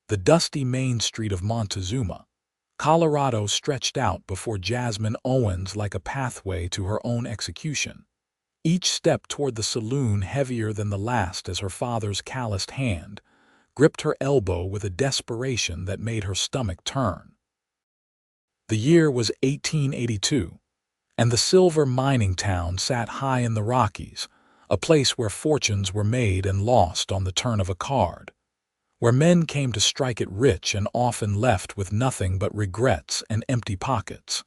The dusty main street of Montezuma, Colorado stretched out before Jasmine Owens like a pathway to her own execution. Each step toward the saloon heavier than the last as her father's calloused hand gripped her elbow with a desperation that made her stomach turn. The year was 1882, and the silver mining town sat high in the Rockies, a place where fortunes were made and lost on the turn of a card, where men came to strike it rich and often left with nothing but regrets and empty pockets.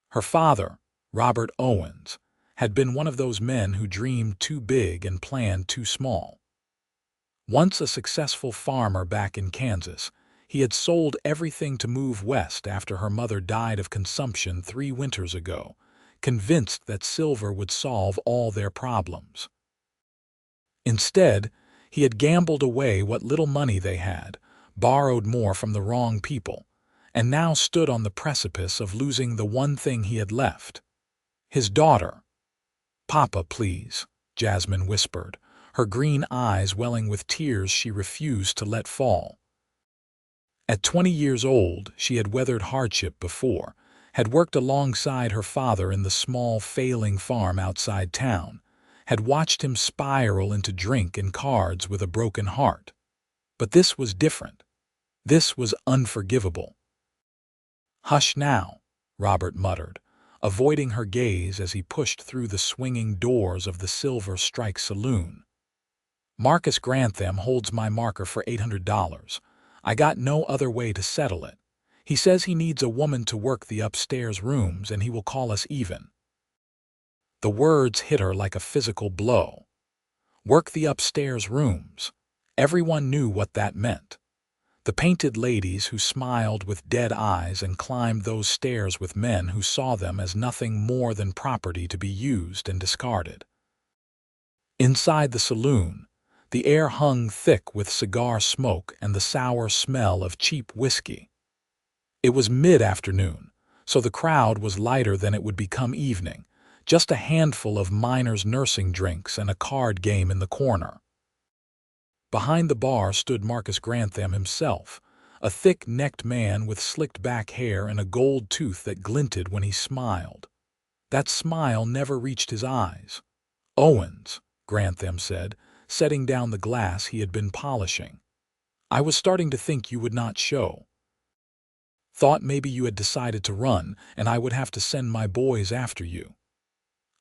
Her father, Robert Owens, had been one of those men who dreamed too big and planned too small. Once a successful farmer back in Kansas, he had sold everything to move west after her mother died of consumption 3 winters ago, convinced that silver would solve all their problems. Instead, he had gambled away what little money they had, borrowed more from the wrong people, and now stood on the precipice of losing the one thing he had left. His daughter. "Papa, please," Jasmine whispered, her green eyes welling with tears she refused to let fall. At 20 years old, she had weathered hardship before, had worked alongside her father in the small, failing farm outside town, had watched him spiral into drink and cards with a broken heart. But this was different. This was unforgivable. "Hush now," Robert muttered, avoiding her gaze as he pushed through the swinging doors of the Silver Strike Saloon. "Marcus Grantham holds my marker for $800. I got no other way to settle it. He says he needs a woman to work the upstairs rooms and he will call us even." The words hit her like a physical blow. Work the upstairs rooms. Everyone knew what that meant. The painted ladies who smiled with dead eyes and climbed those stairs with men who saw them as nothing more than property to be used and discarded. Inside the saloon, the air hung thick with cigar smoke and the sour smell of cheap whiskey. It was mid-afternoon, so the crowd was lighter than it would become evening, just a handful of miners nursing drinks and a card game in the corner. Behind the bar stood Marcus Grantham himself, a thick-necked man with slicked-back hair and a gold tooth that glinted when he smiled. That smile never reached his eyes. "Owens," Grantham said, setting down the glass he had been polishing. "I was starting to think you would not show. Thought maybe you had decided to run, and I would have to send my boys after you."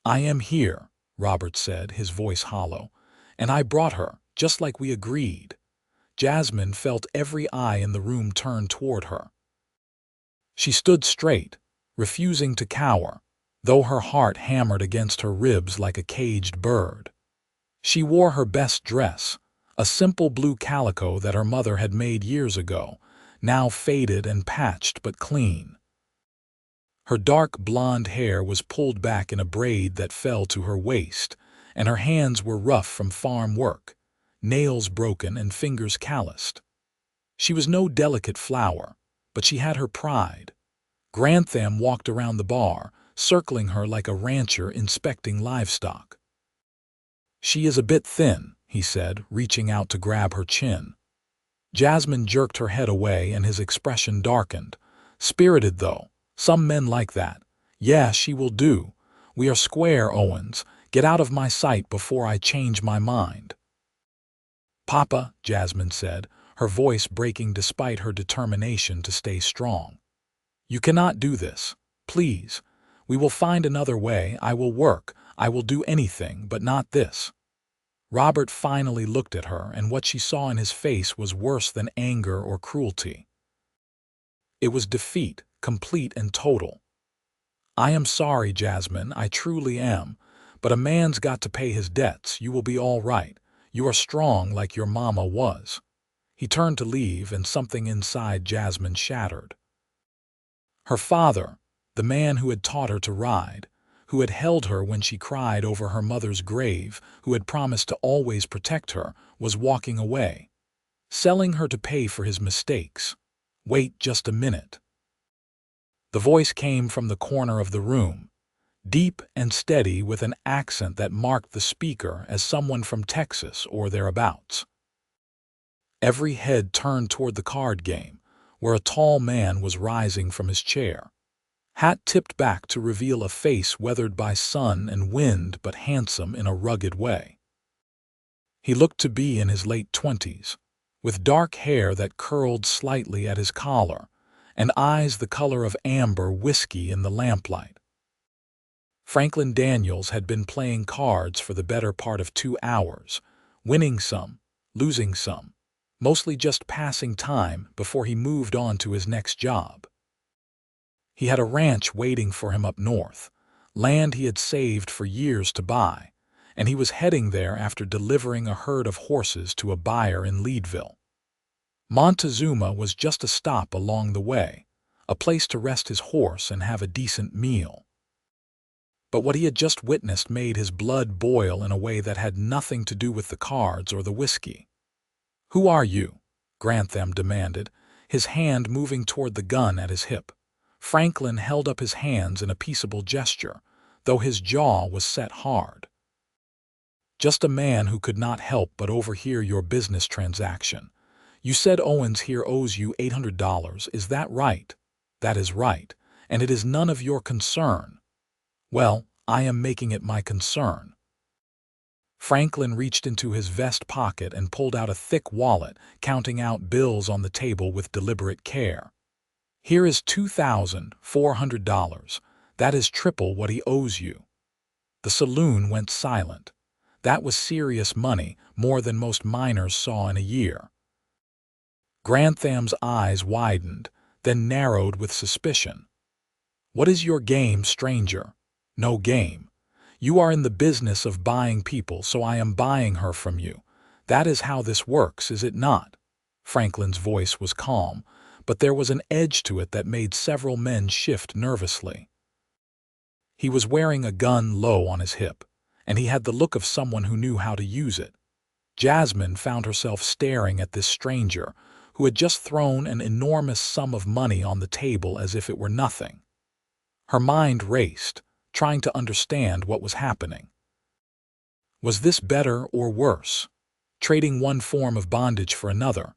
"I am here," Robert said, his voice hollow, "and I brought her, just like we agreed." Jasmine felt every eye in the room turn toward her. She stood straight, refusing to cower, though her heart hammered against her ribs like a caged bird. She wore her best dress, a simple blue calico that her mother had made years ago, now faded and patched but clean. Her dark blonde hair was pulled back in a braid that fell to her waist, and her hands were rough from farm work, nails broken and fingers calloused. She was no delicate flower, but she had her pride. Grantham walked around the bar, circling her like a rancher inspecting livestock. "She is a bit thin," he said, reaching out to grab her chin. Jasmine jerked her head away and his expression darkened. "Spirited, though. Some men like that. Yeah, she will do. We are square, Owens. Get out of my sight before I change my mind." "Papa," Jasmine said, her voice breaking despite her determination to stay strong. "You cannot do this. Please. We will find another way. I will work. I will do anything, but not this." Robert finally looked at her, and what she saw in his face was worse than anger or cruelty. It was defeat, complete and total. "I am sorry, Jasmine, I truly am. But a man's got to pay his debts. You will be all right. You are strong like your mama was." He turned to leave, and something inside Jasmine shattered. Her father, the man who had taught her to ride, who had held her when she cried over her mother's grave, who had promised to always protect her, was walking away, selling her to pay for his mistakes. "Wait just a minute." The voice came from the corner of the room, deep and steady with an accent that marked the speaker as someone from Texas or thereabouts. Every head turned toward the card game, where a tall man was rising from his chair. Hat tipped back to reveal a face weathered by sun and wind but handsome in a rugged way. He looked to be in his late 20s, with dark hair that curled slightly at his collar, and eyes the color of amber whiskey in the lamplight. Franklin Daniels had been playing cards for the better part of 2 hours, winning some, losing some, mostly just passing time before he moved on to his next job. He had a ranch waiting for him up north, land he had saved for years to buy, and he was heading there after delivering a herd of horses to a buyer in Leadville. Montezuma was just a stop along the way, a place to rest his horse and have a decent meal. But what he had just witnessed made his blood boil in a way that had nothing to do with the cards or the whiskey. "Who are you?" Grantham demanded, his hand moving toward the gun at his hip. Franklin held up his hands in a peaceable gesture, though his jaw was set hard. "Just a man who could not help but overhear your business transaction. You said Owens here owes you $800, is that right?" "That is right, and it is none of your concern." "Well, I am making it my concern." Franklin reached into his vest pocket and pulled out a thick wallet, counting out bills on the table with deliberate care. "Here is $2,400. That is triple what he owes you." The saloon went silent. That was serious money, more than most miners saw in a year. Grantham's eyes widened, then narrowed with suspicion. "What is your game, stranger?" "No game. You are in the business of buying people, so I am buying her from you. That is how this works, is it not?" Franklin's voice was calm, but there was an edge to it that made several men shift nervously. He was wearing a gun low on his hip, and he had the look of someone who knew how to use it. Jasmine found herself staring at this stranger, who had just thrown an enormous sum of money on the table as if it were nothing. Her mind raced, trying to understand what was happening. Was this better or worse? Trading one form of bondage for another?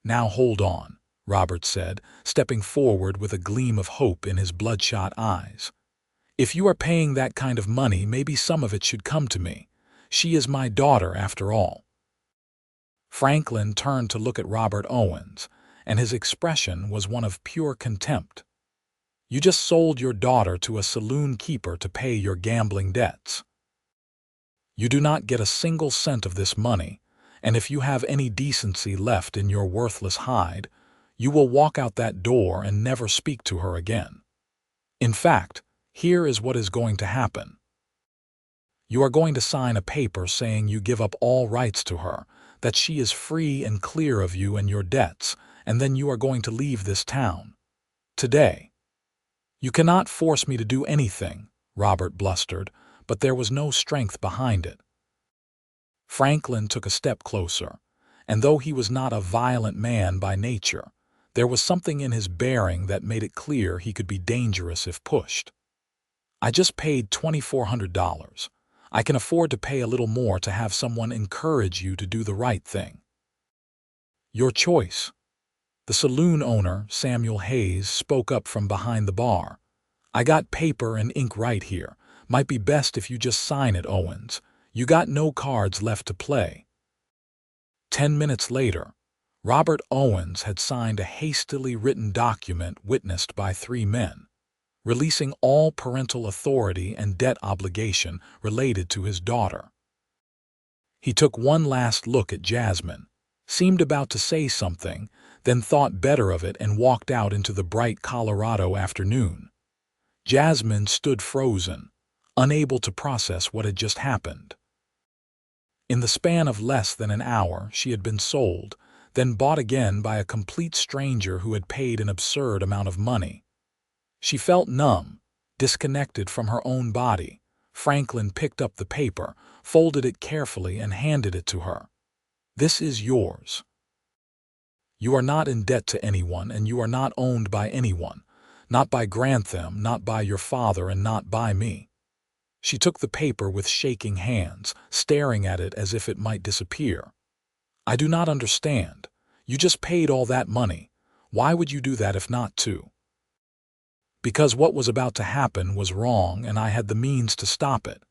"Now hold on," Robert said, stepping forward with a gleam of hope in his bloodshot eyes. "If you are paying that kind of money, maybe some of it should come to me. She is my daughter, after all." Franklin turned to look at Robert Owens, and his expression was one of pure contempt. "You just sold your daughter to a saloon keeper to pay your gambling debts. You do not get a single cent of this money, and if you have any decency left in your worthless hide, you will walk out that door and never speak to her again. In fact, here is what is going to happen. You are going to sign a paper saying you give up all rights to her, that she is free and clear of you and your debts, and then you are going to leave this town. Today." "You cannot force me to do anything," Robert blustered, but there was no strength behind it. Franklin took a step closer, and though he was not a violent man by nature, there was something in his bearing that made it clear he could be dangerous if pushed. "I just paid $2,400. I can afford to pay a little more to have someone encourage you to do the right thing." "Your choice." The saloon owner, Samuel Hayes, spoke up from behind the bar. "I got paper and ink right here. Might be best if you just sign it, Owens. You got no cards left to play." 10 minutes later, Robert Owens had signed a hastily written document witnessed by 3 men, releasing all parental authority and debt obligation related to his daughter. He took one last look at Jasmine, seemed about to say something, then thought better of it and walked out into the bright Colorado afternoon. Jasmine stood frozen, unable to process what had just happened. In the span of less than an hour, she had been sold, then bought again by a complete stranger who had paid an absurd amount of money. She felt numb, disconnected from her own body. Franklin picked up the paper, folded it carefully, and handed it to her. "This is yours. You are not in debt to anyone, and you are not owned by anyone. Not by Grantham, not by your father, and not by me." She took the paper with shaking hands, staring at it as if it might disappear. "I do not understand. You just paid all that money. Why would you do that if not to? Because what was about to happen was wrong and I had the means to stop it.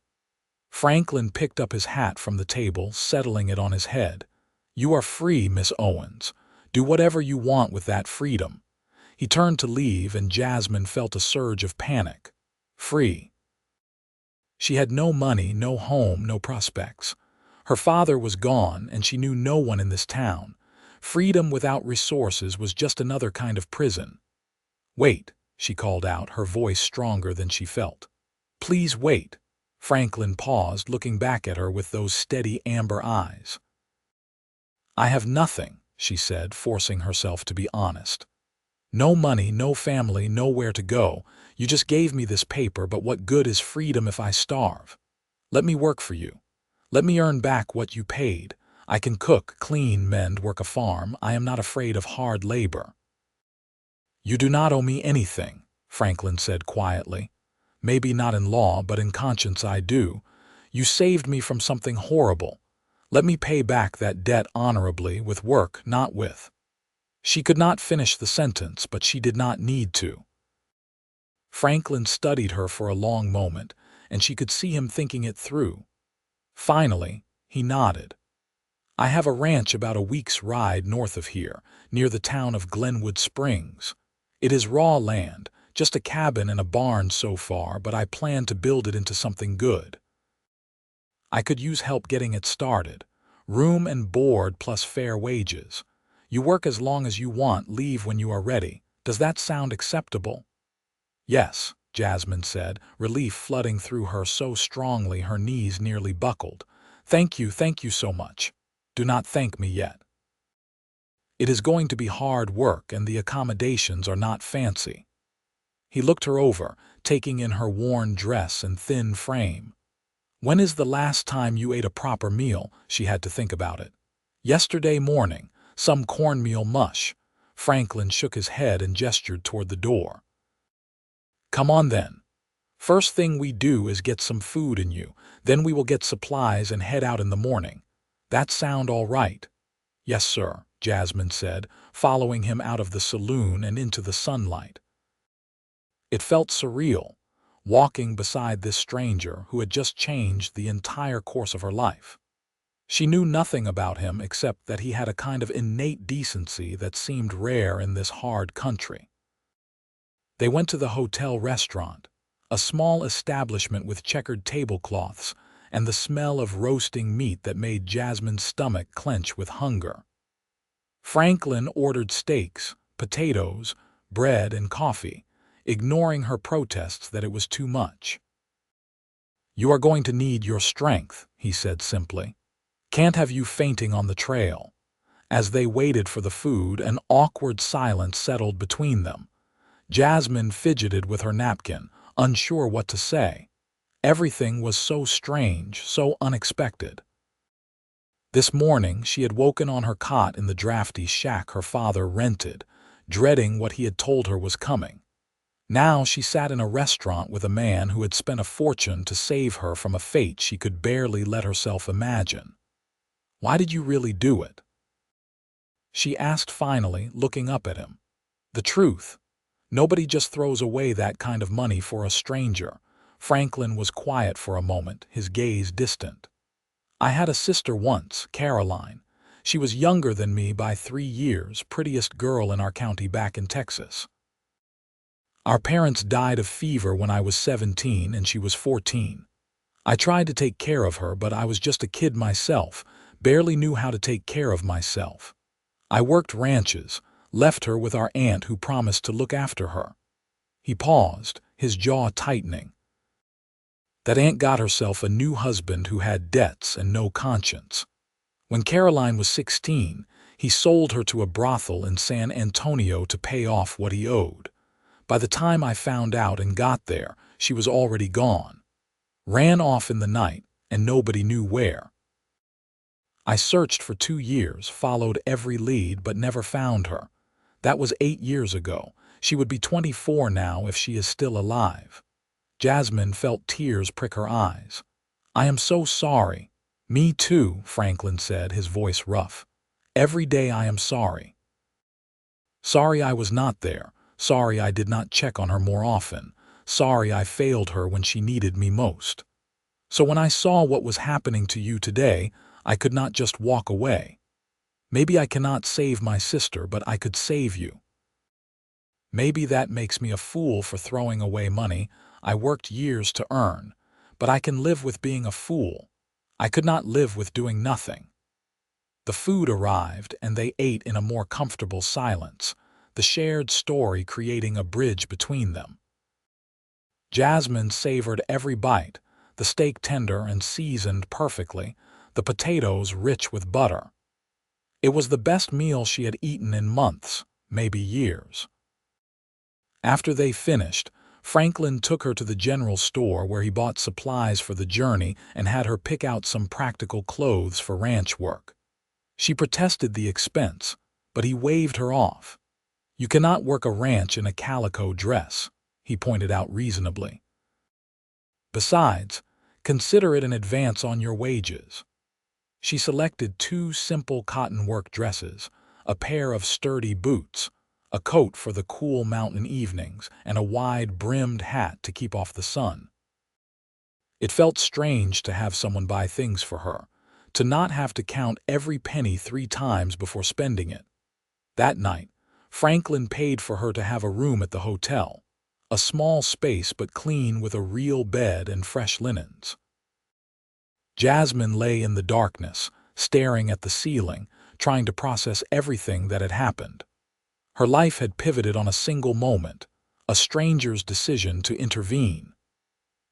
Franklin picked up his hat from the table, settling it on his head. You are free, Miss Owens. Do whatever you want with that freedom. He turned to leave and Jasmine felt a surge of panic. Free. She had no money, no home, no prospects. Her father was gone and she knew no one in this town. Freedom without resources was just another kind of prison. Wait, she called out, her voice stronger than she felt. Please wait. Franklin paused, looking back at her with those steady amber eyes. I have nothing, she said, forcing herself to be honest. No money, no family, nowhere to go. You just gave me this paper, but what good is freedom if I starve? Let me work for you. Let me earn back what you paid. I can cook, clean, mend, work a farm. I am not afraid of hard labor. You do not owe me anything, Franklin said quietly. Maybe not in law, but in conscience I do. You saved me from something horrible. Let me pay back that debt honorably, with work, not with. She could not finish the sentence, but she did not need to. Franklin studied her for a long moment, and she could see him thinking it through. Finally, he nodded. I have a ranch about a week's ride north of here, near the town of Glenwood Springs. It is raw land, just a cabin and a barn so far, but I plan to build it into something good. I could use help getting it started. Room and board plus fair wages. You work as long as you want, leave when you are ready. Does that sound acceptable? Yes, Jasmine said, relief flooding through her so strongly her knees nearly buckled. Thank you so much. Do not thank me yet. It is going to be hard work and the accommodations are not fancy. He looked her over, taking in her worn dress and thin frame. When is the last time you ate a proper meal? She had to think about it. Yesterday morning, some cornmeal mush. Franklin shook his head and gestured toward the door. Come on then. First thing we do is get some food in you, then we will get supplies and head out in the morning. That sound all right? Yes, sir, Jasmine said, following him out of the saloon and into the sunlight. It felt surreal, walking beside this stranger who had just changed the entire course of her life. She knew nothing about him except that he had a kind of innate decency that seemed rare in this hard country. They went to the hotel restaurant, a small establishment with checkered tablecloths and the smell of roasting meat that made Jasmine's stomach clench with hunger. Franklin ordered steaks, potatoes, bread, and coffee, ignoring her protests that it was too much. You are going to need your strength, he said simply. Can't have you fainting on the trail. As they waited for the food, an awkward silence settled between them. Jasmine fidgeted with her napkin, unsure what to say. Everything was so strange, so unexpected. This morning she had woken on her cot in the drafty shack her father rented, dreading what he had told her was coming. Now she sat in a restaurant with a man who had spent a fortune to save her from a fate she could barely let herself imagine. Why did you really do it? She asked finally, looking up at him. The truth. Nobody just throws away that kind of money for a stranger. Franklin was quiet for a moment, his gaze distant. I had a sister once, Caroline. She was younger than me by 3 years, prettiest girl in our county back in Texas. Our parents died of fever when I was 17 and she was 14. I tried to take care of her, but I was just a kid myself, barely knew how to take care of myself. I worked ranches, left her with our aunt who promised to look after her. He paused, his jaw tightening. That aunt got herself a new husband who had debts and no conscience. When Caroline was 16, he sold her to a brothel in San Antonio to pay off what he owed. By the time I found out and got there, she was already gone. Ran off in the night, and nobody knew where. I searched for 2 years, followed every lead, but never found her. That was 8 years ago. She would be 24 now if she is still alive. Jasmine felt tears prick her eyes. I am so sorry. Me too, Franklin said, his voice rough. Every day I am sorry. Sorry I was not there. Sorry I did not check on her more often. Sorry I failed her when she needed me most. So when I saw what was happening to you today, I could not just walk away. Maybe I cannot save my sister, but I could save you. Maybe that makes me a fool for throwing away money I worked years to earn, but I can live with being a fool. I could not live with doing nothing. The food arrived, and they ate in a more comfortable silence, the shared story creating a bridge between them. Jasmine savored every bite, the steak tender and seasoned perfectly, the potatoes rich with butter. It was the best meal she had eaten in months, maybe years. After they finished, Franklin took her to the general store where he bought supplies for the journey and had her pick out some practical clothes for ranch work. She protested the expense, but he waved her off. "You cannot work a ranch in a calico dress," he pointed out reasonably. "Besides, consider it an advance on your wages." She selected 2 simple cotton work dresses, a pair of sturdy boots, a coat for the cool mountain evenings, and a wide-brimmed hat to keep off the sun. It felt strange to have someone buy things for her, to not have to count every penny 3 times before spending it. That night, Franklin paid for her to have a room at the hotel, a small space but clean with a real bed and fresh linens. Jasmine lay in the darkness, staring at the ceiling, trying to process everything that had happened. Her life had pivoted on a single moment, a stranger's decision to intervene.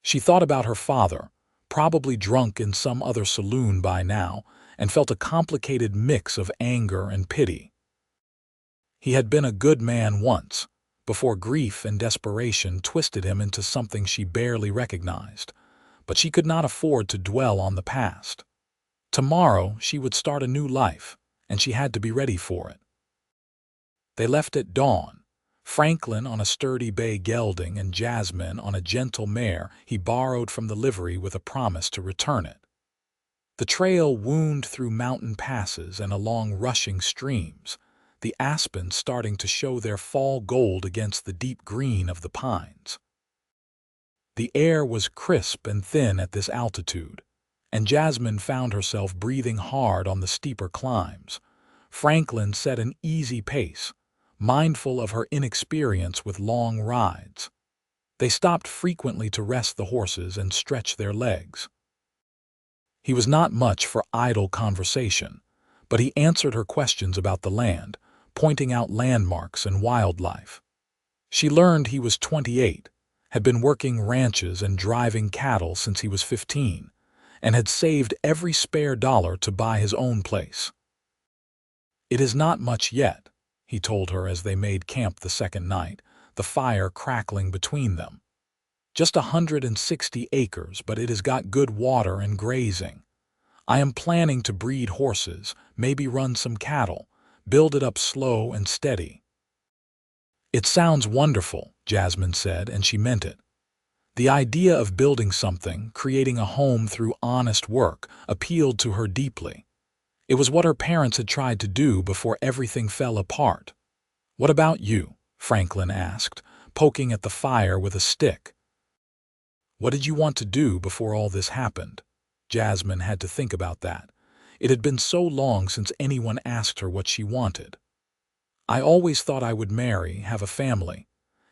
She thought about her father, probably drunk in some other saloon by now, and felt a complicated mix of anger and pity. He had been a good man once, before grief and desperation twisted him into something she barely recognized, but she could not afford to dwell on the past. Tomorrow she would start a new life, and she had to be ready for it. They left at dawn, Franklin on a sturdy bay gelding and Jasmine on a gentle mare he borrowed from the livery with a promise to return it. The trail wound through mountain passes and along rushing streams, the aspens starting to show their fall gold against the deep green of the pines. The air was crisp and thin at this altitude, and Jasmine found herself breathing hard on the steeper climbs. Franklin set an easy pace, mindful of her inexperience with long rides. They stopped frequently to rest the horses and stretch their legs. He was not much for idle conversation, but he answered her questions about the land, pointing out landmarks and wildlife. She learned he was 28, had been working ranches and driving cattle since he was 15, and had saved every spare dollar to buy his own place. "It is not much yet," he told her as they made camp the second night, the fire crackling between them. "Just 160 acres, but it has got good water and grazing. I am planning to breed horses, maybe run some cattle, build it up slow and steady." "It sounds wonderful," Jasmine said, and she meant it. The idea of building something, creating a home through honest work, appealed to her deeply. It was what her parents had tried to do before everything fell apart. "What about you?" Franklin asked, poking at the fire with a stick. "What did you want to do before all this happened?" Jasmine had to think about that. It had been so long since anyone asked her what she wanted. "I always thought I would marry, have a family,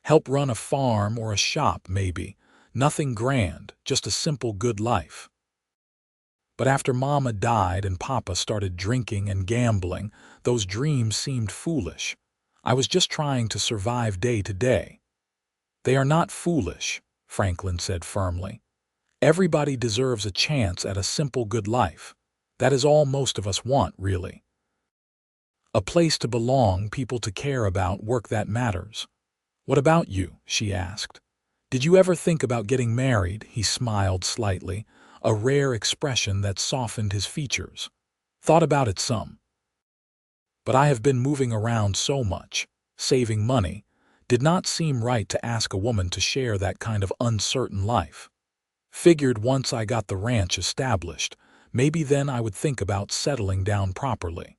help run a farm or a shop maybe. Nothing grand, just a simple good life. But after Mama died and Papa started drinking and gambling, those dreams seemed foolish. I was just trying to survive day to day." "They are not foolish," Franklin said firmly. "Everybody deserves a chance at a simple good life. That is all most of us want, really. A place to belong, people to care about, work that matters." "What about you?" she asked. "Did you ever think about getting married?" He smiled slightly, a rare expression that softened his features. "Thought about it some. But I have been moving around so much, saving money. Did not seem right to ask a woman to share that kind of uncertain life. Figured once I got the ranch established, maybe then I would think about settling down properly."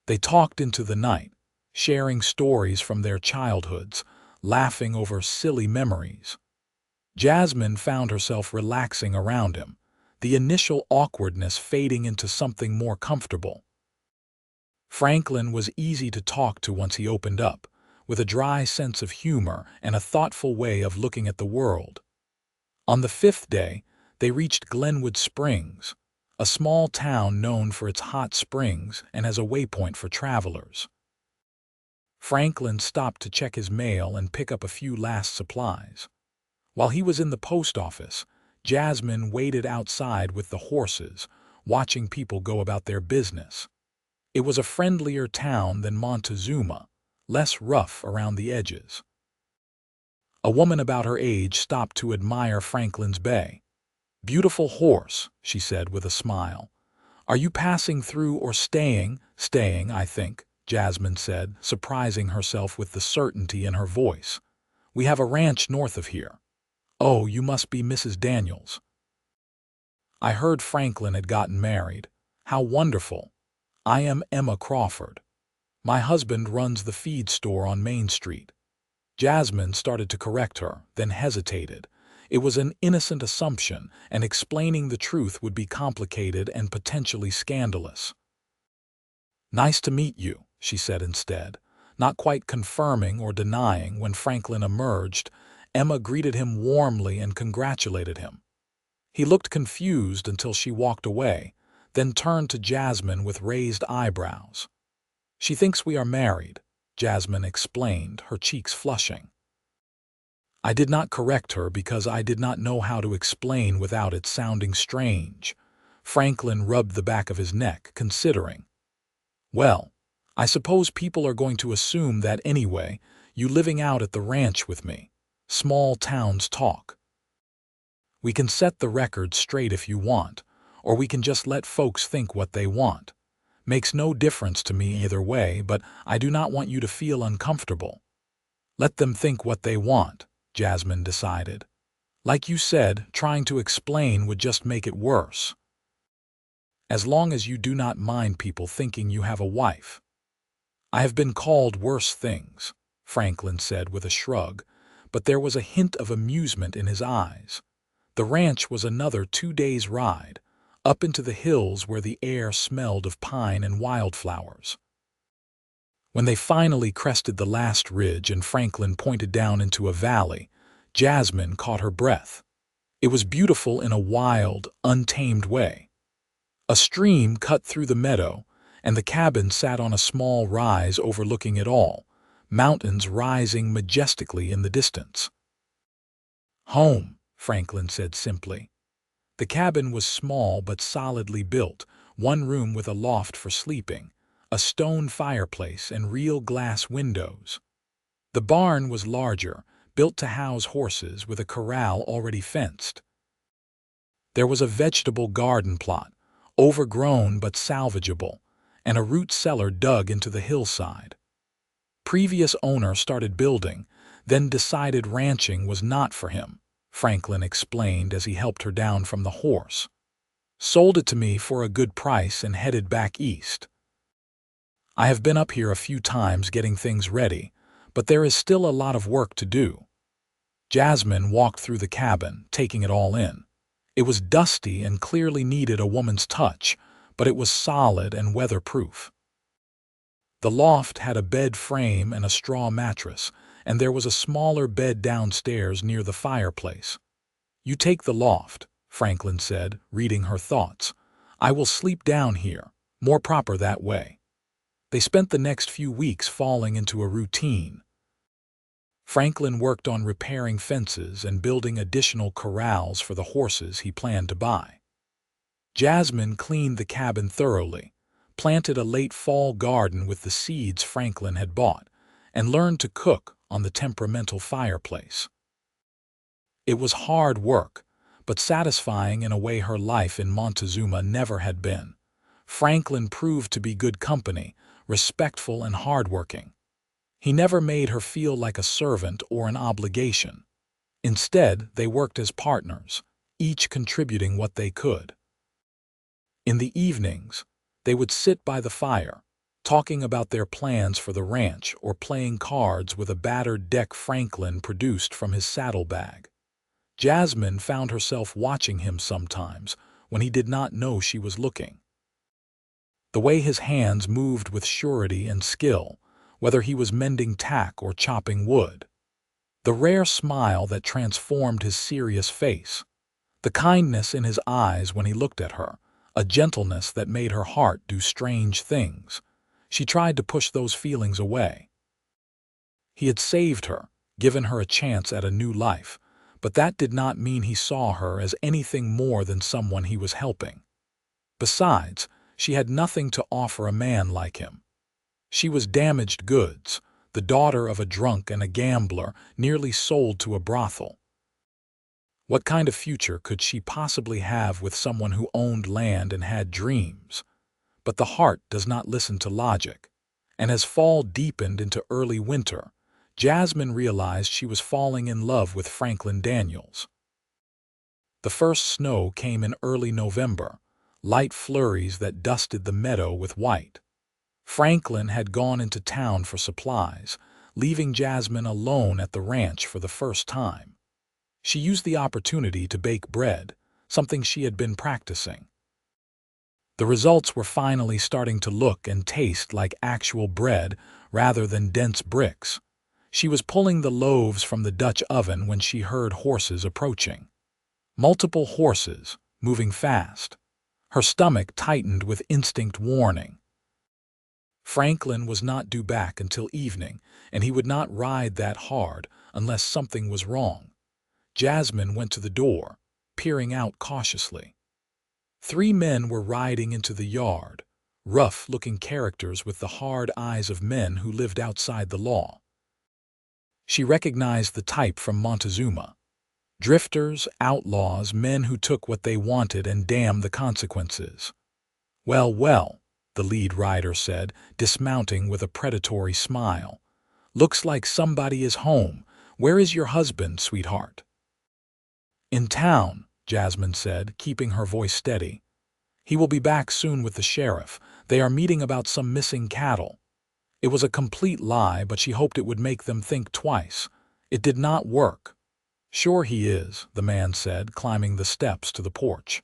They talked into the night, sharing stories from their childhoods, laughing over silly memories. Jasmine found herself relaxing around him, the initial awkwardness fading into something more comfortable. Franklin was easy to talk to once he opened up, with a dry sense of humor and a thoughtful way of looking at the world. On the fifth day, they reached Glenwood Springs, a small town known for its hot springs and as a waypoint for travelers. Franklin stopped to check his mail and pick up a few last supplies. While he was in the post office, Jasmine waited outside with the horses, watching people go about their business. It was a friendlier town than Montezuma, less rough around the edges. A woman about her age stopped to admire Franklin's bay. "Beautiful horse," she said with a smile. "Are you passing through or staying?" "Staying, I think," Jasmine said, surprising herself with the certainty in her voice. "We have a ranch north of here." "Oh, you must be Mrs. Daniels." "I heard Franklin had gotten married. How wonderful. I am Emma Crawford. My husband runs the feed store on Main Street." Jasmine started to correct her, then hesitated. It was an innocent assumption, and explaining the truth would be complicated and potentially scandalous. "Nice to meet you," she said instead, not quite confirming or denying. When Franklin emerged, Emma greeted him warmly and congratulated him. He looked confused until she walked away, then turned to Jasmine with raised eyebrows. "She thinks we are married," Jasmine explained, her cheeks flushing. I did not correct her because I did not know how to explain without it sounding strange. Franklin rubbed the back of his neck, considering. "Well, I suppose people are going to assume that anyway, you living out at the ranch with me. Small towns talk. We can set the record straight if you want, or we can just let folks think what they want. Makes no difference to me either way, but I do not want you to feel uncomfortable." "Let them think what they want," Jasmine decided. "Like you said, trying to explain would just make it worse. As long as you do not mind people thinking you have a wife." "I have been called worse things," Franklin said with a shrug, but there was a hint of amusement in his eyes. The ranch was another 2 days' ride, up into the hills where the air smelled of pine and wildflowers. When they finally crested the last ridge and Franklin pointed down into a valley, Jasmine caught her breath. It was beautiful in a wild, untamed way. A stream cut through the meadow, and the cabin sat on a small rise overlooking it all, mountains rising majestically in the distance. "Home," Franklin said simply. The cabin was small but solidly built, one room with a loft for sleeping, a stone fireplace and real glass windows. The barn was larger, built to house horses with a corral already fenced. There was a vegetable garden plot, overgrown but salvageable, and a root cellar dug into the hillside. Previous owner started building, then decided ranching was not for him, Franklin explained as he helped her down from the horse. "Sold it to me for a good price and headed back east. I have been up here a few times getting things ready, but there is still a lot of work to do." Jasmine walked through the cabin, taking it all in. It was dusty and clearly needed a woman's touch, but it was solid and weatherproof. The loft had a bed frame and a straw mattress, and there was a smaller bed downstairs near the fireplace. "You take the loft," Franklin said, reading her thoughts. "I will sleep down here, more proper that way." They spent the next few weeks falling into a routine. Franklin worked on repairing fences and building additional corrals for the horses he planned to buy. Jasmine cleaned the cabin thoroughly, planted a late fall garden with the seeds Franklin had bought, and learned to cook on the temperamental fireplace. It was hard work, but satisfying in a way her life in Montezuma never had been. Franklin proved to be good company, respectful and hardworking. He never made her feel like a servant or an obligation. Instead, they worked as partners, each contributing what they could. In the evenings, they would sit by the fire, talking about their plans for the ranch or playing cards with a battered deck Franklin produced from his saddlebag. Jasmine found herself watching him sometimes when he did not know she was looking. The way his hands moved with surety and skill, whether he was mending tack or chopping wood. The rare smile that transformed his serious face. The kindness in his eyes when he looked at her, a gentleness that made her heart do strange things. She tried to push those feelings away. He had saved her, given her a chance at a new life, but that did not mean he saw her as anything more than someone he was helping. Besides, she had nothing to offer a man like him. She was damaged goods, the daughter of a drunk and a gambler, nearly sold to a brothel. What kind of future could she possibly have with someone who owned land and had dreams? But the heart does not listen to logic, and as fall deepened into early winter, Jasmine realized she was falling in love with Franklin Daniels. The first snow came in early November, light flurries that dusted the meadow with white. Franklin had gone into town for supplies, leaving Jasmine alone at the ranch for the first time. She used the opportunity to bake bread, something she had been practicing. The results were finally starting to look and taste like actual bread rather than dense bricks. She was pulling the loaves from the Dutch oven when she heard horses approaching. Multiple horses, moving fast. Her stomach tightened with instinct warning. Franklin was not due back until evening, and he would not ride that hard unless something was wrong. Jasmine went to the door, peering out cautiously. 3 men were riding into the yard, rough-looking characters with the hard eyes of men who lived outside the law. She recognized the type from Montezuma. Drifters, outlaws, men who took what they wanted and damned the consequences. "Well, well," the lead rider said, dismounting with a predatory smile. "Looks like somebody is home. Where is your husband, sweetheart?" "In town," Jasmine said, keeping her voice steady. "He will be back soon with the sheriff. They are meeting about some missing cattle." It was a complete lie, but she hoped it would make them think twice. It did not work. "Sure he is," the man said, climbing the steps to the porch.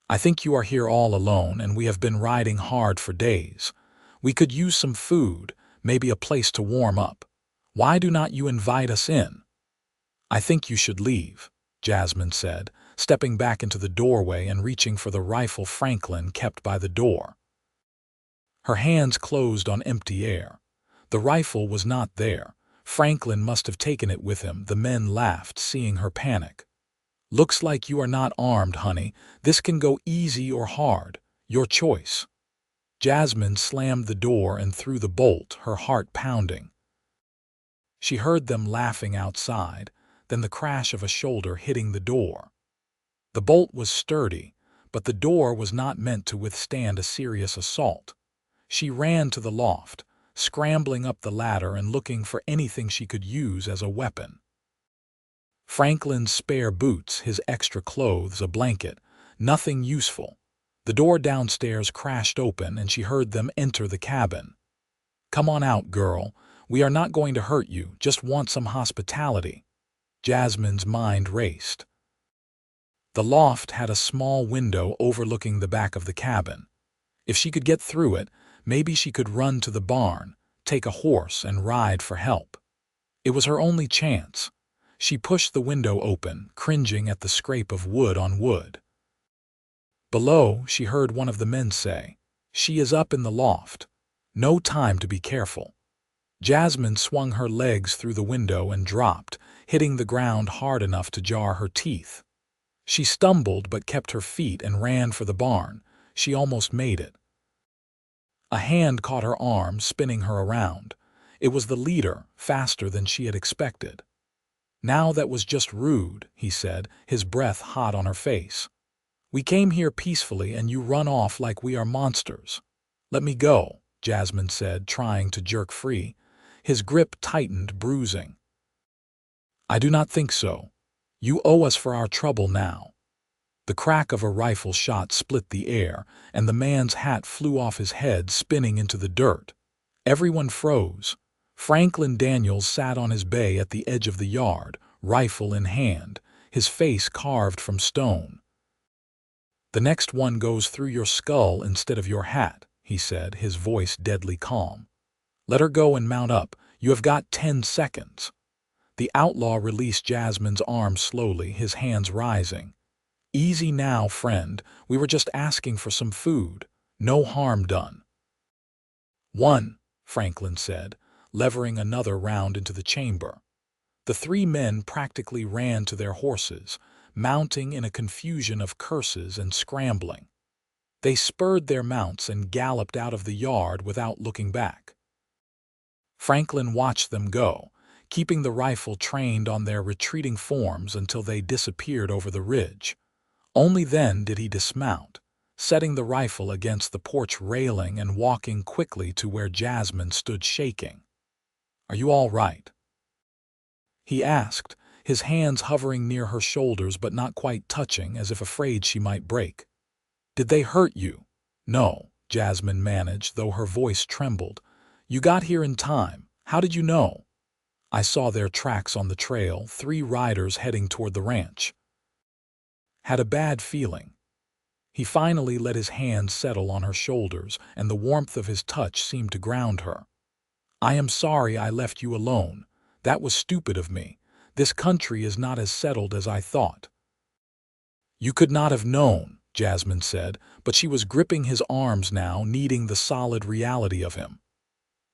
"I think you are here all alone, and we have been riding hard for days. We could use some food, maybe a place to warm up. Why do not you invite us in?" "I think you should leave," Jasmine said, stepping back into the doorway and reaching for the rifle Franklin kept by the door. Her hands closed on empty air. The rifle was not there. Franklin must have taken it with him. The men laughed, seeing her panic. "Looks like you are not armed, honey. This can go easy or hard. Your choice." Jasmine slammed the door and threw the bolt, her heart pounding. She heard them laughing outside, then the crash of a shoulder hitting the door. The bolt was sturdy, but the door was not meant to withstand a serious assault. She ran to the loft, scrambling up the ladder and looking for anything she could use as a weapon. Franklin's spare boots, his extra clothes, a blanket, nothing useful. The door downstairs crashed open and she heard them enter the cabin. "Come on out, girl. We are not going to hurt you, just want some hospitality." Jasmine's mind raced. The loft had a small window overlooking the back of the cabin. If she could get through it, maybe she could run to the barn, take a horse, and ride for help. It was her only chance. She pushed the window open, cringing at the scrape of wood on wood. Below, she heard one of the men say, "She is up in the loft. No time to be careful." Jasmine swung her legs through the window and dropped, hitting the ground hard enough to jar her teeth. She stumbled but kept her feet and ran for the barn. She almost made it. A hand caught her arm, spinning her around. It was the leader, faster than she had expected. "Now that was just rude," he said, his breath hot on her face. "We came here peacefully and you run off like we are monsters." "Let me go," Jasmine said, trying to jerk free. His grip tightened, bruising. "I do not think so. You owe us for our trouble now." The crack of a rifle shot split the air, and the man's hat flew off his head, spinning into the dirt. Everyone froze. Franklin Daniels sat on his bay at the edge of the yard, rifle in hand, his face carved from stone. "The next one goes through your skull instead of your hat," he said, his voice deadly calm. "Let her go and mount up. You have got 10 seconds. The outlaw released Jasmine's arm slowly, his hands rising. "Easy now, friend. We were just asking for some food. No harm done." "One," Franklin said, levering another round into the chamber. The 3 men practically ran to their horses, mounting in a confusion of curses and scrambling. They spurred their mounts and galloped out of the yard without looking back. Franklin watched them go, keeping the rifle trained on their retreating forms until they disappeared over the ridge. Only then did he dismount, setting the rifle against the porch railing and walking quickly to where Jasmine stood shaking. "Are you all right?" he asked, his hands hovering near her shoulders but not quite touching, as if afraid she might break. "Did they hurt you?" "No," Jasmine managed, though her voice trembled. "You got here in time. How did you know?" "I saw their tracks on the trail, 3 riders heading toward the ranch." Had a bad feeling. He finally let his hands settle on her shoulders, and the warmth of his touch seemed to ground her. "I am sorry I left you alone. That was stupid of me. This country is not as settled as I thought." "You could not have known," Jasmine said, but she was gripping his arms now, needing the solid reality of him.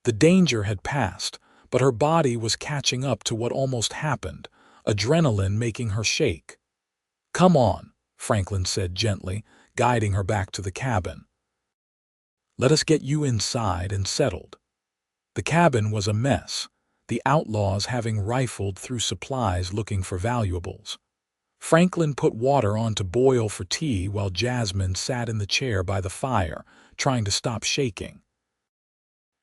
The danger had passed, but her body was catching up to what almost happened, adrenaline making her shake. "Come on," Franklin said gently, guiding her back to the cabin. "Let us get you inside and settled." The cabin was a mess, the outlaws having rifled through supplies looking for valuables. Franklin put water on to boil for tea while Jasmine sat in the chair by the fire, trying to stop shaking.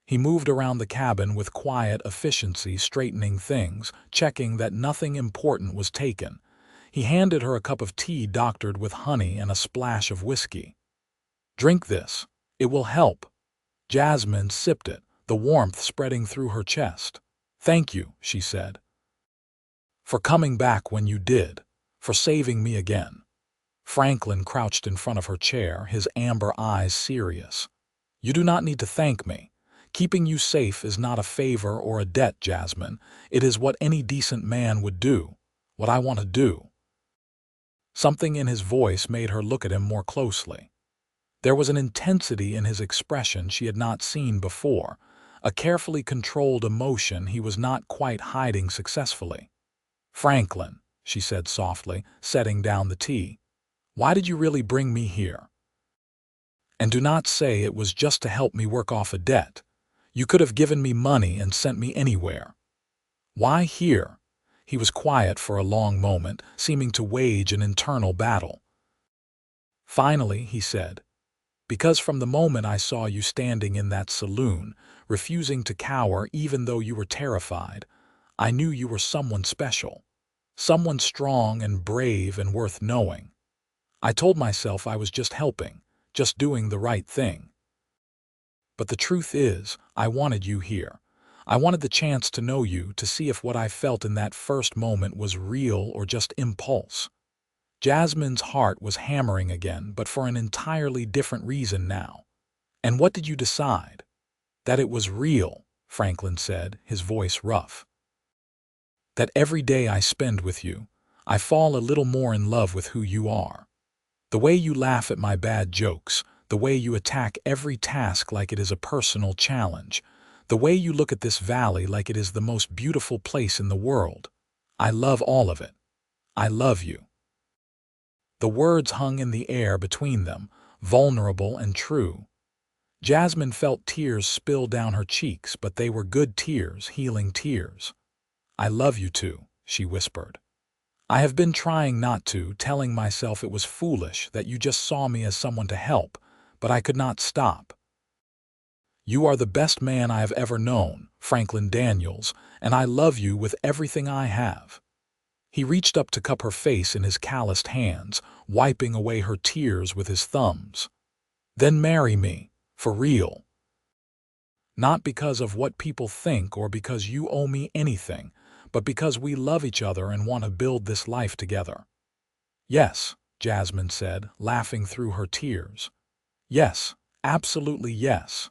He moved around the cabin with quiet efficiency, straightening things, checking that nothing important was taken. He handed her a cup of tea doctored with honey and a splash of whiskey. "Drink this. It will help." Jasmine sipped it, the warmth spreading through her chest. "Thank you," she said. "For coming back when you did. For saving me again." Franklin crouched in front of her chair, his amber eyes serious. "You do not need to thank me. Keeping you safe is not a favor or a debt, Jasmine. It is what any decent man would do. What I want to do." Something in his voice made her look at him more closely. There was an intensity in his expression she had not seen before, a carefully controlled emotion he was not quite hiding successfully. "Franklin," she said softly, setting down the tea, "why did you really bring me here? And do not say it was just to help me work off a debt. You could have given me money and sent me anywhere. Why here?" He was quiet for a long moment, seeming to wage an internal battle. Finally, he said, "Because from the moment I saw you standing in that saloon, refusing to cower even though you were terrified, I knew you were someone special, someone strong and brave and worth knowing. I told myself I was just helping, just doing the right thing. But the truth is, I wanted you here. I wanted the chance to know you, to see if what I felt in that first moment was real or just impulse." Jasmine's heart was hammering again, but for an entirely different reason now. "And what did you decide?" "That it was real," Franklin said, his voice rough. "That every day I spend with you, I fall a little more in love with who you are. The way you laugh at my bad jokes, the way you attack every task like it is a personal challenge, the way you look at this valley like it is the most beautiful place in the world. I love all of it. I love you." The words hung in the air between them, vulnerable and true. Jasmine felt tears spill down her cheeks, but they were good tears, healing tears. "I love you too," she whispered. "I have been trying not to, telling myself it was foolish, that you just saw me as someone to help, but I could not stop. You are the best man I have ever known, Franklin Daniels, and I love you with everything I have." He reached up to cup her face in his calloused hands, wiping away her tears with his thumbs. "Then marry me, for real. Not because of what people think or because you owe me anything, but because we love each other and want to build this life together." "Yes," Jasmine said, laughing through her tears. "Yes, absolutely yes."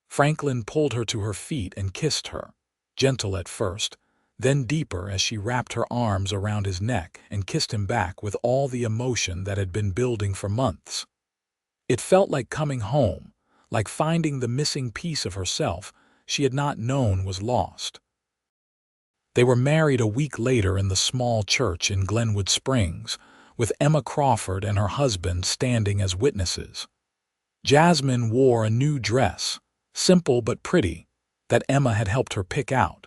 Franklin pulled her to her feet and kissed her, gentle at first, then deeper as she wrapped her arms around his neck and kissed him back with all the emotion that had been building for months. It felt like coming home, like finding the missing piece of herself she had not known was lost. They were married a week later in the small church in Glenwood Springs, with Emma Crawford and her husband standing as witnesses. Jasmine wore a new dress, simple but pretty, that Emma had helped her pick out.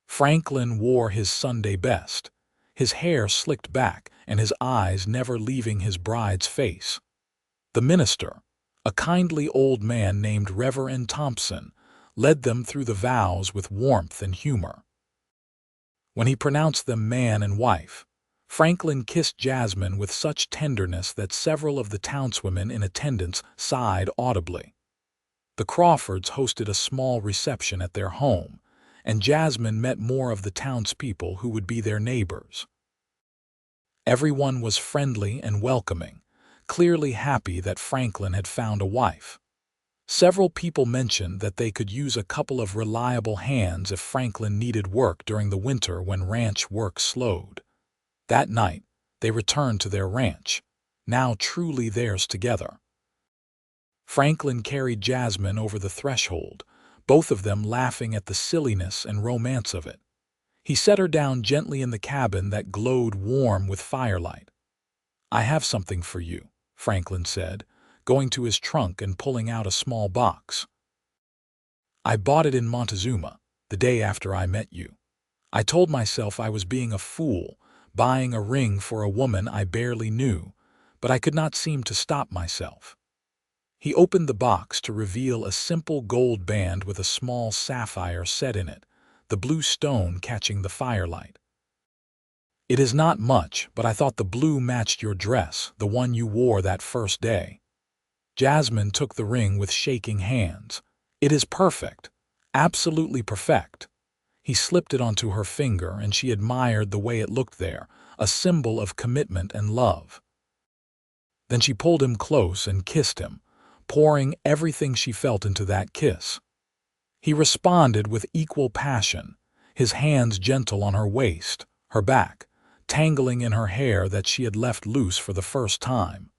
Franklin wore his Sunday best, his hair slicked back and his eyes never leaving his bride's face. The minister, a kindly old man named Reverend Thompson, led them through the vows with warmth and humor. When he pronounced them man and wife, Franklin kissed Jasmine with such tenderness that several of the townswomen in attendance sighed audibly. The Crawfords hosted a small reception at their home, and Jasmine met more of the townspeople who would be their neighbors. Everyone was friendly and welcoming, clearly happy that Franklin had found a wife. Several people mentioned that they could use a couple of reliable hands if Franklin needed work during the winter when ranch work slowed. That night, they returned to their ranch, now truly theirs together. Franklin carried Jasmine over the threshold, both of them laughing at the silliness and romance of it. He set her down gently in the cabin that glowed warm with firelight. "I have something for you," Franklin said, going to his trunk and pulling out a small box. "I bought it in Montezuma, the day after I met you. I told myself I was being a fool, buying a ring for a woman I barely knew, but I could not seem to stop myself." He opened the box to reveal a simple gold band with a small sapphire set in it, the blue stone catching the firelight. "It is not much, but I thought the blue matched your dress, the one you wore that first day." Jasmine took the ring with shaking hands. "It is perfect, absolutely perfect." He slipped it onto her finger and she admired the way it looked there, a symbol of commitment and love. Then she pulled him close and kissed him, pouring everything she felt into that kiss. He responded with equal passion, his hands gentle on her waist, her back, tangling in her hair that she had left loose for the first time.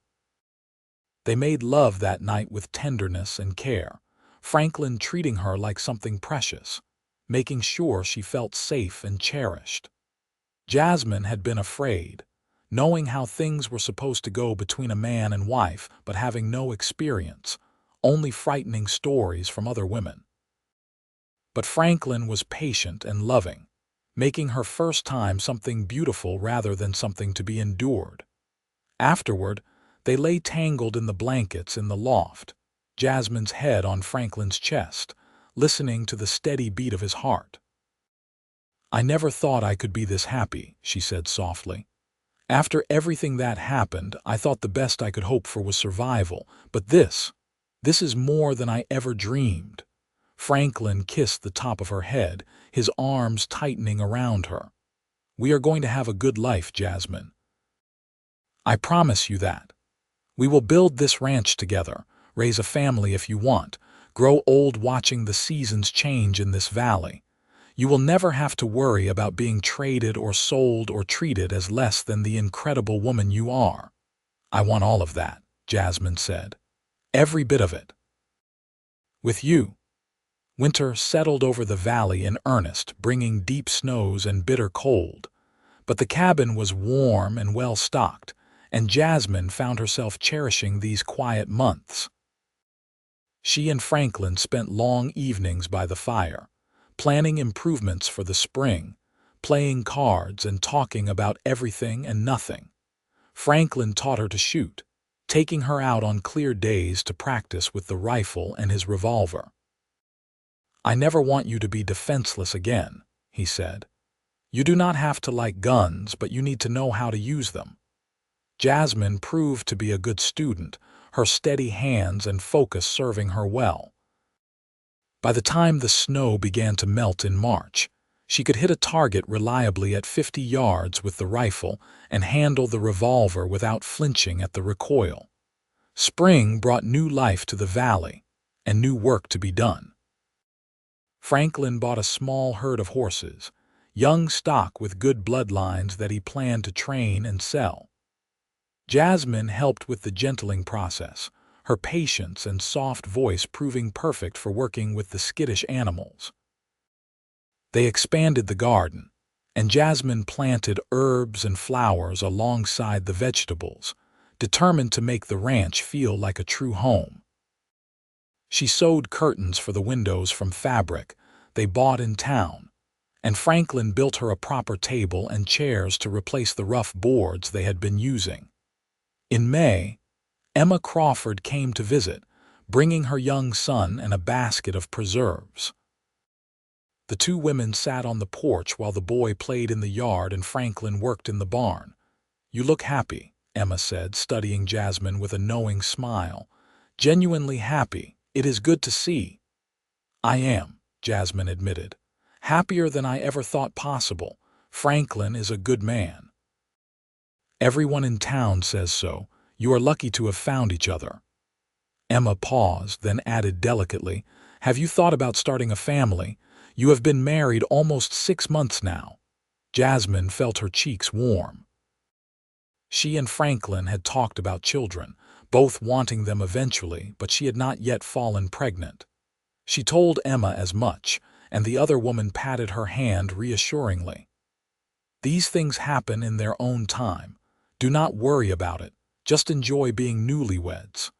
They made love that night with tenderness and care, Franklin treating her like something precious, making sure she felt safe and cherished. Jasmine had been afraid, knowing how things were supposed to go between a man and wife, but having no experience, only frightening stories from other women. But Franklin was patient and loving, making her first time something beautiful rather than something to be endured. Afterward, they lay tangled in the blankets in the loft, Jasmine's head on Franklin's chest, listening to the steady beat of his heart. "I never thought I could be this happy," she said softly. "After everything that happened, I thought the best I could hope for was survival, but this is more than I ever dreamed." Franklin kissed the top of her head, his arms tightening around her. "We are going to have a good life, Jasmine. I promise you that. We will build this ranch together, raise a family if you want, grow old watching the seasons change in this valley. You will never have to worry about being traded or sold or treated as less than the incredible woman you are." "I want all of that," Jasmine said. "Every bit of it. With you." Winter settled over the valley in earnest, bringing deep snows and bitter cold. But the cabin was warm and well-stocked, and Jasmine found herself cherishing these quiet months. She and Franklin spent long evenings by the fire, planning improvements for the spring, playing cards and talking about everything and nothing. Franklin taught her to shoot, taking her out on clear days to practice with the rifle and his revolver. "I never want you to be defenseless again," he said. You do not have to like guns, but you need to know how to use them. Jasmine proved to be a good student, her steady hands and focus serving her well. By the time the snow began to melt in March, she could hit a target reliably at 50 yards with the rifle and handle the revolver without flinching at the recoil. Spring brought new life to the valley and new work to be done. Franklin bought a small herd of horses, young stock with good bloodlines that he planned to train and sell. Jasmine helped with the gentling process, her patience and soft voice proving perfect for working with the skittish animals. They expanded the garden, and Jasmine planted herbs and flowers alongside the vegetables, determined to make the ranch feel like a true home. She sewed curtains for the windows from fabric they bought in town, and Franklin built her a proper table and chairs to replace the rough boards they had been using. In May, Emma Crawford came to visit, bringing her young son and a basket of preserves. The two women sat on the porch while the boy played in the yard and Franklin worked in the barn. "You look happy," Emma said, studying Jasmine with a knowing smile. "Genuinely happy. It is good to see." "I am," Jasmine admitted. "Happier than I ever thought possible. Franklin is a good man." "Everyone in town says so. You are lucky to have found each other." Emma paused, then added delicately, "Have you thought about starting a family? You have been married almost 6 months now." Jasmine felt her cheeks warm. She and Franklin had talked about children, both wanting them eventually, but she had not yet fallen pregnant. She told Emma as much, and the other woman patted her hand reassuringly. "These things happen in their own time. Do not worry about it. Just enjoy being newlyweds."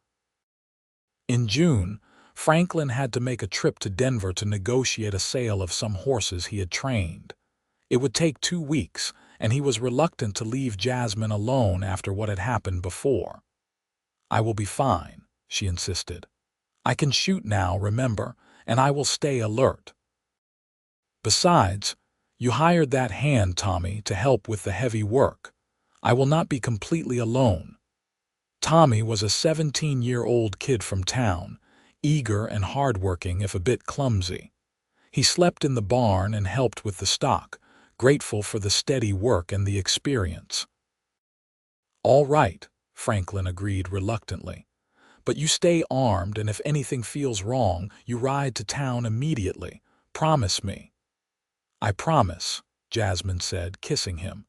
In June, Franklin had to make a trip to Denver to negotiate a sale of some horses he had trained. It would take 2 weeks, and he was reluctant to leave Jasmine alone after what had happened before. "I will be fine," she insisted. "I can shoot now, remember, and I will stay alert. Besides, you hired that hand, Tommy, to help with the heavy work. I will not be completely alone." Tommy was a 17-year-old kid from town, eager and hardworking if a bit clumsy. He slept in the barn and helped with the stock, grateful for the steady work and the experience. "All right," Franklin agreed reluctantly. "But you stay armed, and if anything feels wrong, you ride to town immediately. Promise me." "I promise," Jasmine said, kissing him.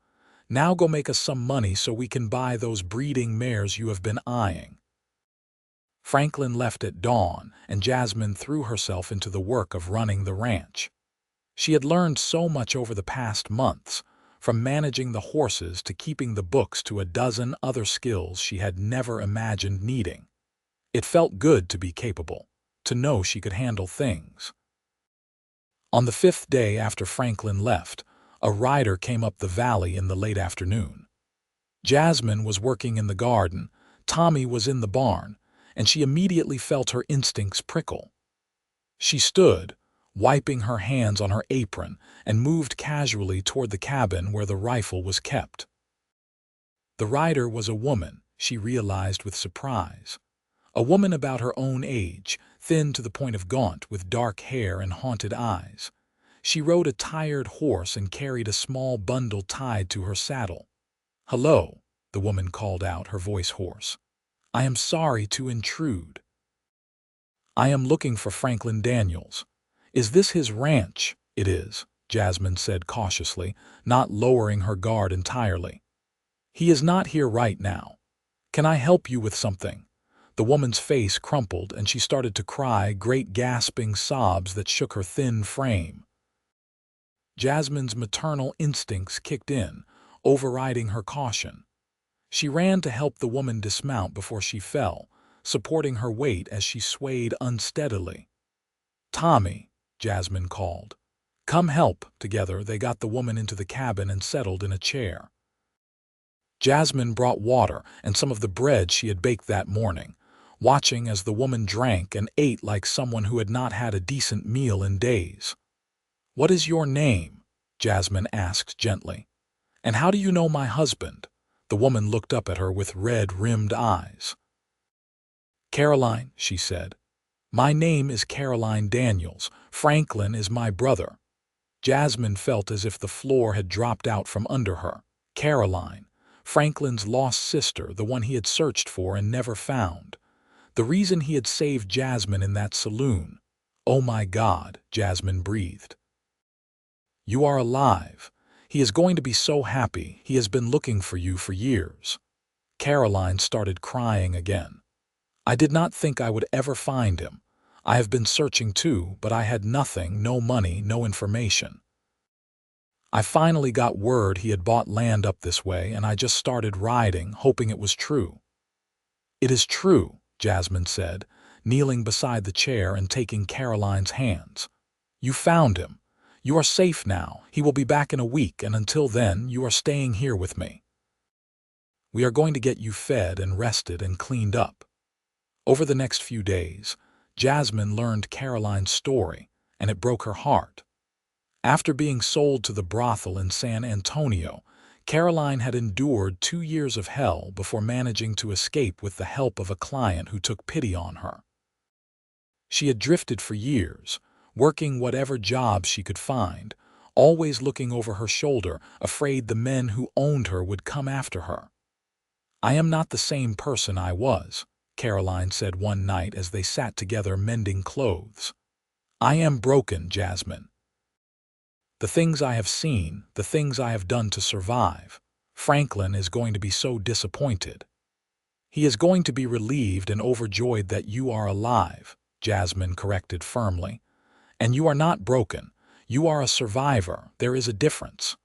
"Now go make us some money so we can buy those breeding mares you have been eyeing." Franklin left at dawn, and Jasmine threw herself into the work of running the ranch. She had learned so much over the past months, from managing the horses to keeping the books to a dozen other skills she had never imagined needing. It felt good to be capable, to know she could handle things. On the 5th day after Franklin left, a rider came up the valley in the late afternoon. Jasmine was working in the garden, Tommy was in the barn, and she immediately felt her instincts prickle. She stood, wiping her hands on her apron, and moved casually toward the cabin where the rifle was kept. The rider was a woman, she realized with surprise. A woman about her own age, thin to the point of gaunt, with dark hair and haunted eyes. She rode a tired horse and carried a small bundle tied to her saddle. "Hello," the woman called out, her voice hoarse. "I am sorry to intrude. I am looking for Franklin Daniels. Is this his ranch?" "It is," Jasmine said cautiously, not lowering her guard entirely. "He is not here right now. Can I help you with something?" The woman's face crumpled and she started to cry, great gasping sobs that shook her thin frame. Jasmine's maternal instincts kicked in, overriding her caution. She ran to help the woman dismount before she fell, supporting her weight as she swayed unsteadily. "Tommy," Jasmine called. "Come help." Together they got the woman into the cabin and settled in a chair. Jasmine brought water and some of the bread she had baked that morning, watching as the woman drank and ate like someone who had not had a decent meal in days. "What is your name?" Jasmine asked gently. And how do you know my husband? The woman looked up at her with red-rimmed eyes. Caroline, she said. My name is Caroline Daniels. Franklin is my brother. Jasmine felt as if the floor had dropped out from under her. Caroline, Franklin's lost sister, the one he had searched for and never found. The reason he had saved Jasmine in that saloon. Oh my God, Jasmine breathed. You are alive. He is going to be so happy. He has been looking for you for years. Caroline started crying again. I did not think I would ever find him. I have been searching too, but I had nothing, no money, no information. I finally got word he had bought land up this way, and I just started riding, hoping it was true. It is true, Jasmine said, kneeling beside the chair and taking Caroline's hands. You found him. You are safe now. He will be back in a week, and until then, you are staying here with me. We are going to get you fed and rested and cleaned up. Over the next few days, Jasmine learned Caroline's story, and it broke her heart. After being sold to the brothel in San Antonio, Caroline had endured 2 years of hell before managing to escape with the help of a client who took pity on her. She had drifted for years, working whatever job she could find, always looking over her shoulder, afraid the men who owned her would come after her. I am not the same person I was, Caroline said one night as they sat together mending clothes. I am broken, Jasmine. The things I have seen, the things I have done to survive. Franklin is going to be so disappointed. He is going to be relieved and overjoyed that you are alive, Jasmine corrected firmly. And you are not broken. You are a survivor. There is a difference.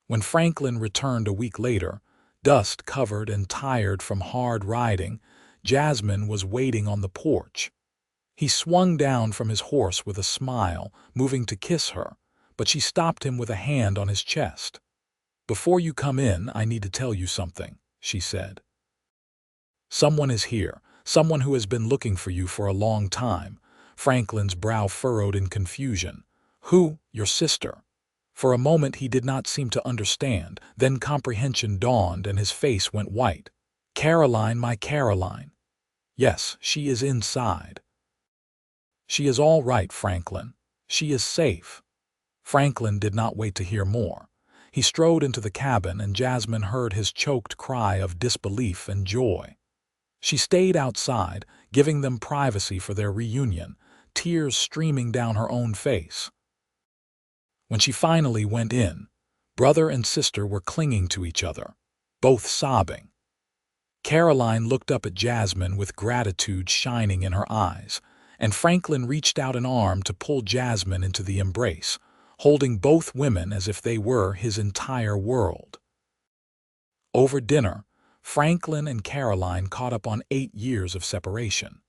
When Franklin returned a week later, dust-covered and tired from hard riding, Jasmine was waiting on the porch. He swung down from his horse with a smile, moving to kiss her, but she stopped him with a hand on his chest. Before you come in, I need to tell you something, she said. Someone is here, someone who has been looking for you for a long time. Franklin's brow furrowed in confusion. Who? Your sister? For a moment he did not seem to understand, then comprehension dawned and his face went white. Caroline, my Caroline. Yes, she is inside. She is all right, Franklin. She is safe. Franklin did not wait to hear more. He strode into the cabin and Jasmine heard his choked cry of disbelief and joy. She stayed outside, giving them privacy for their reunion, tears streaming down her own face. When she finally went in, brother and sister were clinging to each other, both sobbing. Caroline looked up at Jasmine with gratitude shining in her eyes, and Franklin reached out an arm to pull Jasmine into the embrace, holding both women as if they were his entire world. Over dinner, Franklin and Caroline caught up on 8 years of separation.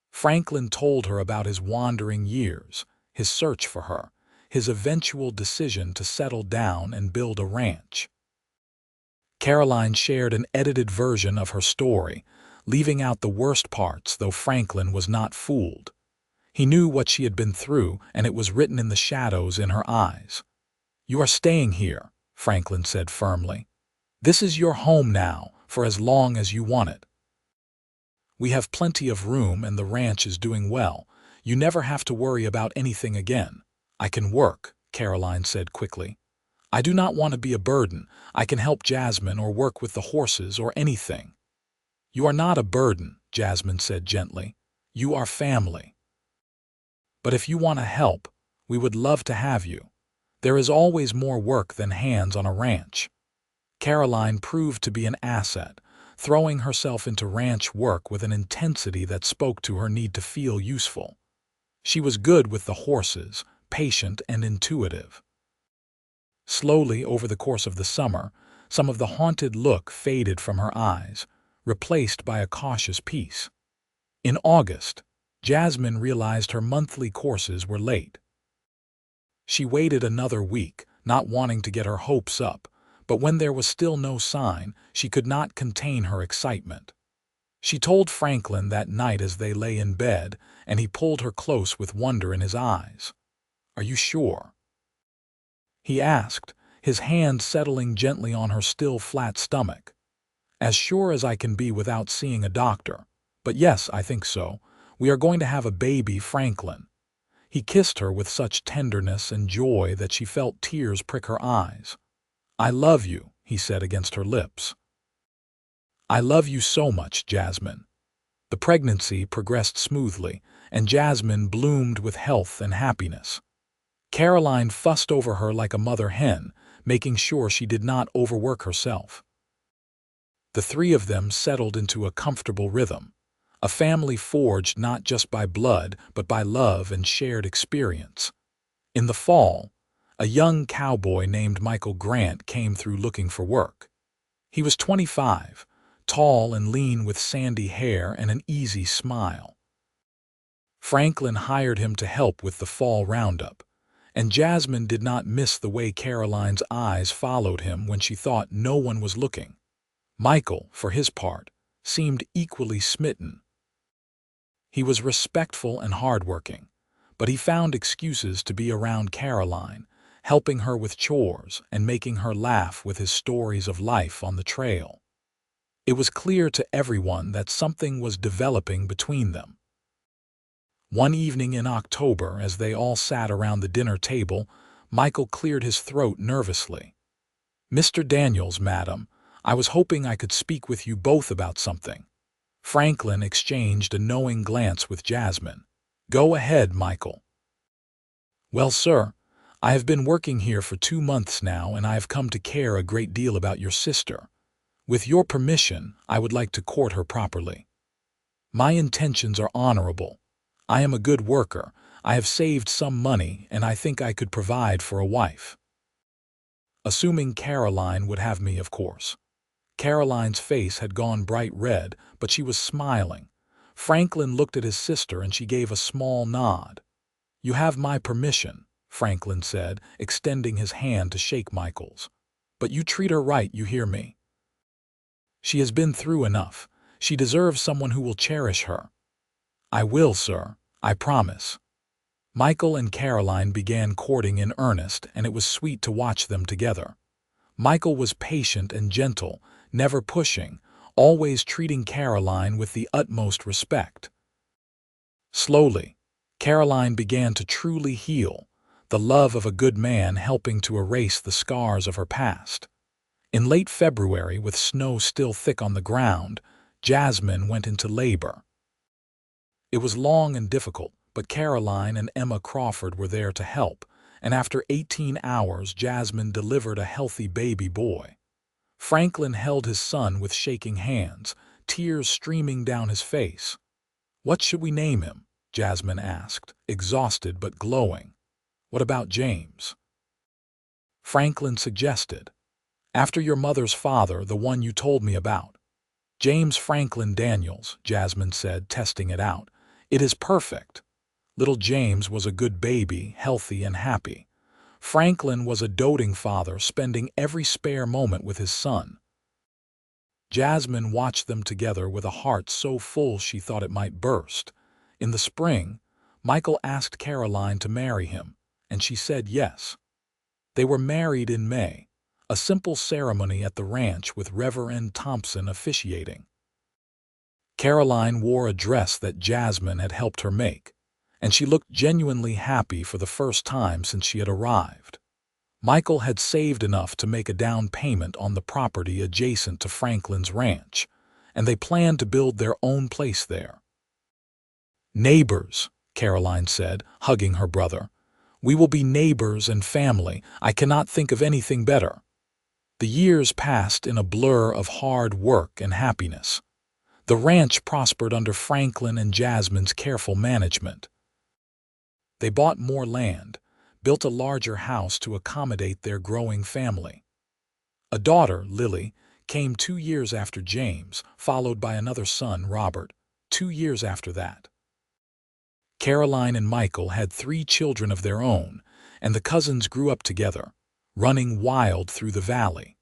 Franklin told her about his wandering years, his search for her, his eventual decision to settle down and build a ranch. Caroline shared an edited version of her story, leaving out the worst parts, though Franklin was not fooled. He knew what she had been through, and it was written in the shadows in her eyes. You are staying here, Franklin said firmly. This is your home now, for as long as you want it. We have plenty of room and the ranch is doing well. You never have to worry about anything again. I can work, Caroline said quickly. I do not want to be a burden. I can help Jasmine or work with the horses or anything. You are not a burden, Jasmine said gently. You are family. But if you want to help, we would love to have you. There is always more work than hands on a ranch. Caroline proved to be an asset, throwing herself into ranch work with an intensity that spoke to her need to feel useful. She was good with the horses, patient and intuitive. Slowly, over the course of the summer, some of the haunted look faded from her eyes, replaced by a cautious peace. In August, Jasmine realized her monthly courses were late. She waited another week, not wanting to get her hopes up, but when there was still no sign, she could not contain her excitement. She told Franklin that night as they lay in bed, and he pulled her close with wonder in his eyes. Are you sure? he asked, his hand settling gently on her still flat stomach. As sure as I can be without seeing a doctor. But yes, I think so. We are going to have a baby, Franklin. He kissed her with such tenderness and joy that she felt tears prick her eyes. I love you, he said against her lips. I love you so much, Jasmine. The pregnancy progressed smoothly, and Jasmine bloomed with health and happiness. Caroline fussed over her like a mother hen, making sure she did not overwork herself. The three of them settled into a comfortable rhythm, a family forged not just by blood but by love and shared experience. In the fall, a young cowboy named Michael Grant came through looking for work. He was 25, tall and lean with sandy hair and an easy smile. Franklin hired him to help with the fall roundup, and Jasmine did not miss the way Caroline's eyes followed him when she thought no one was looking. Michael, for his part, seemed equally smitten. He was respectful and hardworking, but he found excuses to be around Caroline, helping her with chores and making her laugh with his stories of life on the trail. It was clear to everyone that something was developing between them. One evening in October, as they all sat around the dinner table, Michael cleared his throat nervously. "Mr. Daniels, madam, I was hoping I could speak with you both about something." Franklin exchanged a knowing glance with Jasmine. "Go ahead, Michael." "Well, sir, I have been working here for 2 months now, and I have come to care a great deal about your sister. With your permission, I would like to court her properly. My intentions are honorable. I am a good worker, I have saved some money, and I think I could provide for a wife. Assuming Caroline would have me, of course." Caroline's face had gone bright red, but she was smiling. Franklin looked at his sister and she gave a small nod. "You have my permission," Franklin said, extending his hand to shake Michael's. "But you treat her right, you hear me? She has been through enough. She deserves someone who will cherish her." "I will, sir. I promise." Michael and Caroline began courting in earnest, and it was sweet to watch them together. Michael was patient and gentle, never pushing, always treating Caroline with the utmost respect. Slowly, Caroline began to truly heal, the love of a good man helping to erase the scars of her past. In late February, with snow still thick on the ground, Jasmine went into labor. It was long and difficult, but Caroline and Emma Crawford were there to help, and after 18 hours Jasmine delivered a healthy baby boy. Franklin held his son with shaking hands, tears streaming down his face. "What should we name him?" Jasmine asked, exhausted but glowing. "What about James?" Franklin suggested. "After your mother's father, the one you told me about." "James Franklin Daniels," Jasmine said, testing it out. "It is perfect." Little James was a good baby, healthy and happy. Franklin was a doting father, spending every spare moment with his son. Jasmine watched them together with a heart so full she thought it might burst. In the spring, Michael asked Caroline to marry him, and she said yes. They were married in May, a simple ceremony at the ranch with Reverend Thompson officiating. Caroline wore a dress that Jasmine had helped her make, and she looked genuinely happy for the first time since she had arrived. Michael had saved enough to make a down payment on the property adjacent to Franklin's ranch, and they planned to build their own place there. "Neighbors," Caroline said, hugging her brother. "We will be neighbors and family. I cannot think of anything better." The years passed in a blur of hard work and happiness. The ranch prospered under Franklin and Jasmine's careful management. They bought more land, built a larger house to accommodate their growing family. A daughter, Lily, came 2 years after James, followed by another son, Robert, 2 years after that. Caroline and Michael had 3 children of their own, and the cousins grew up together, running wild through the valley.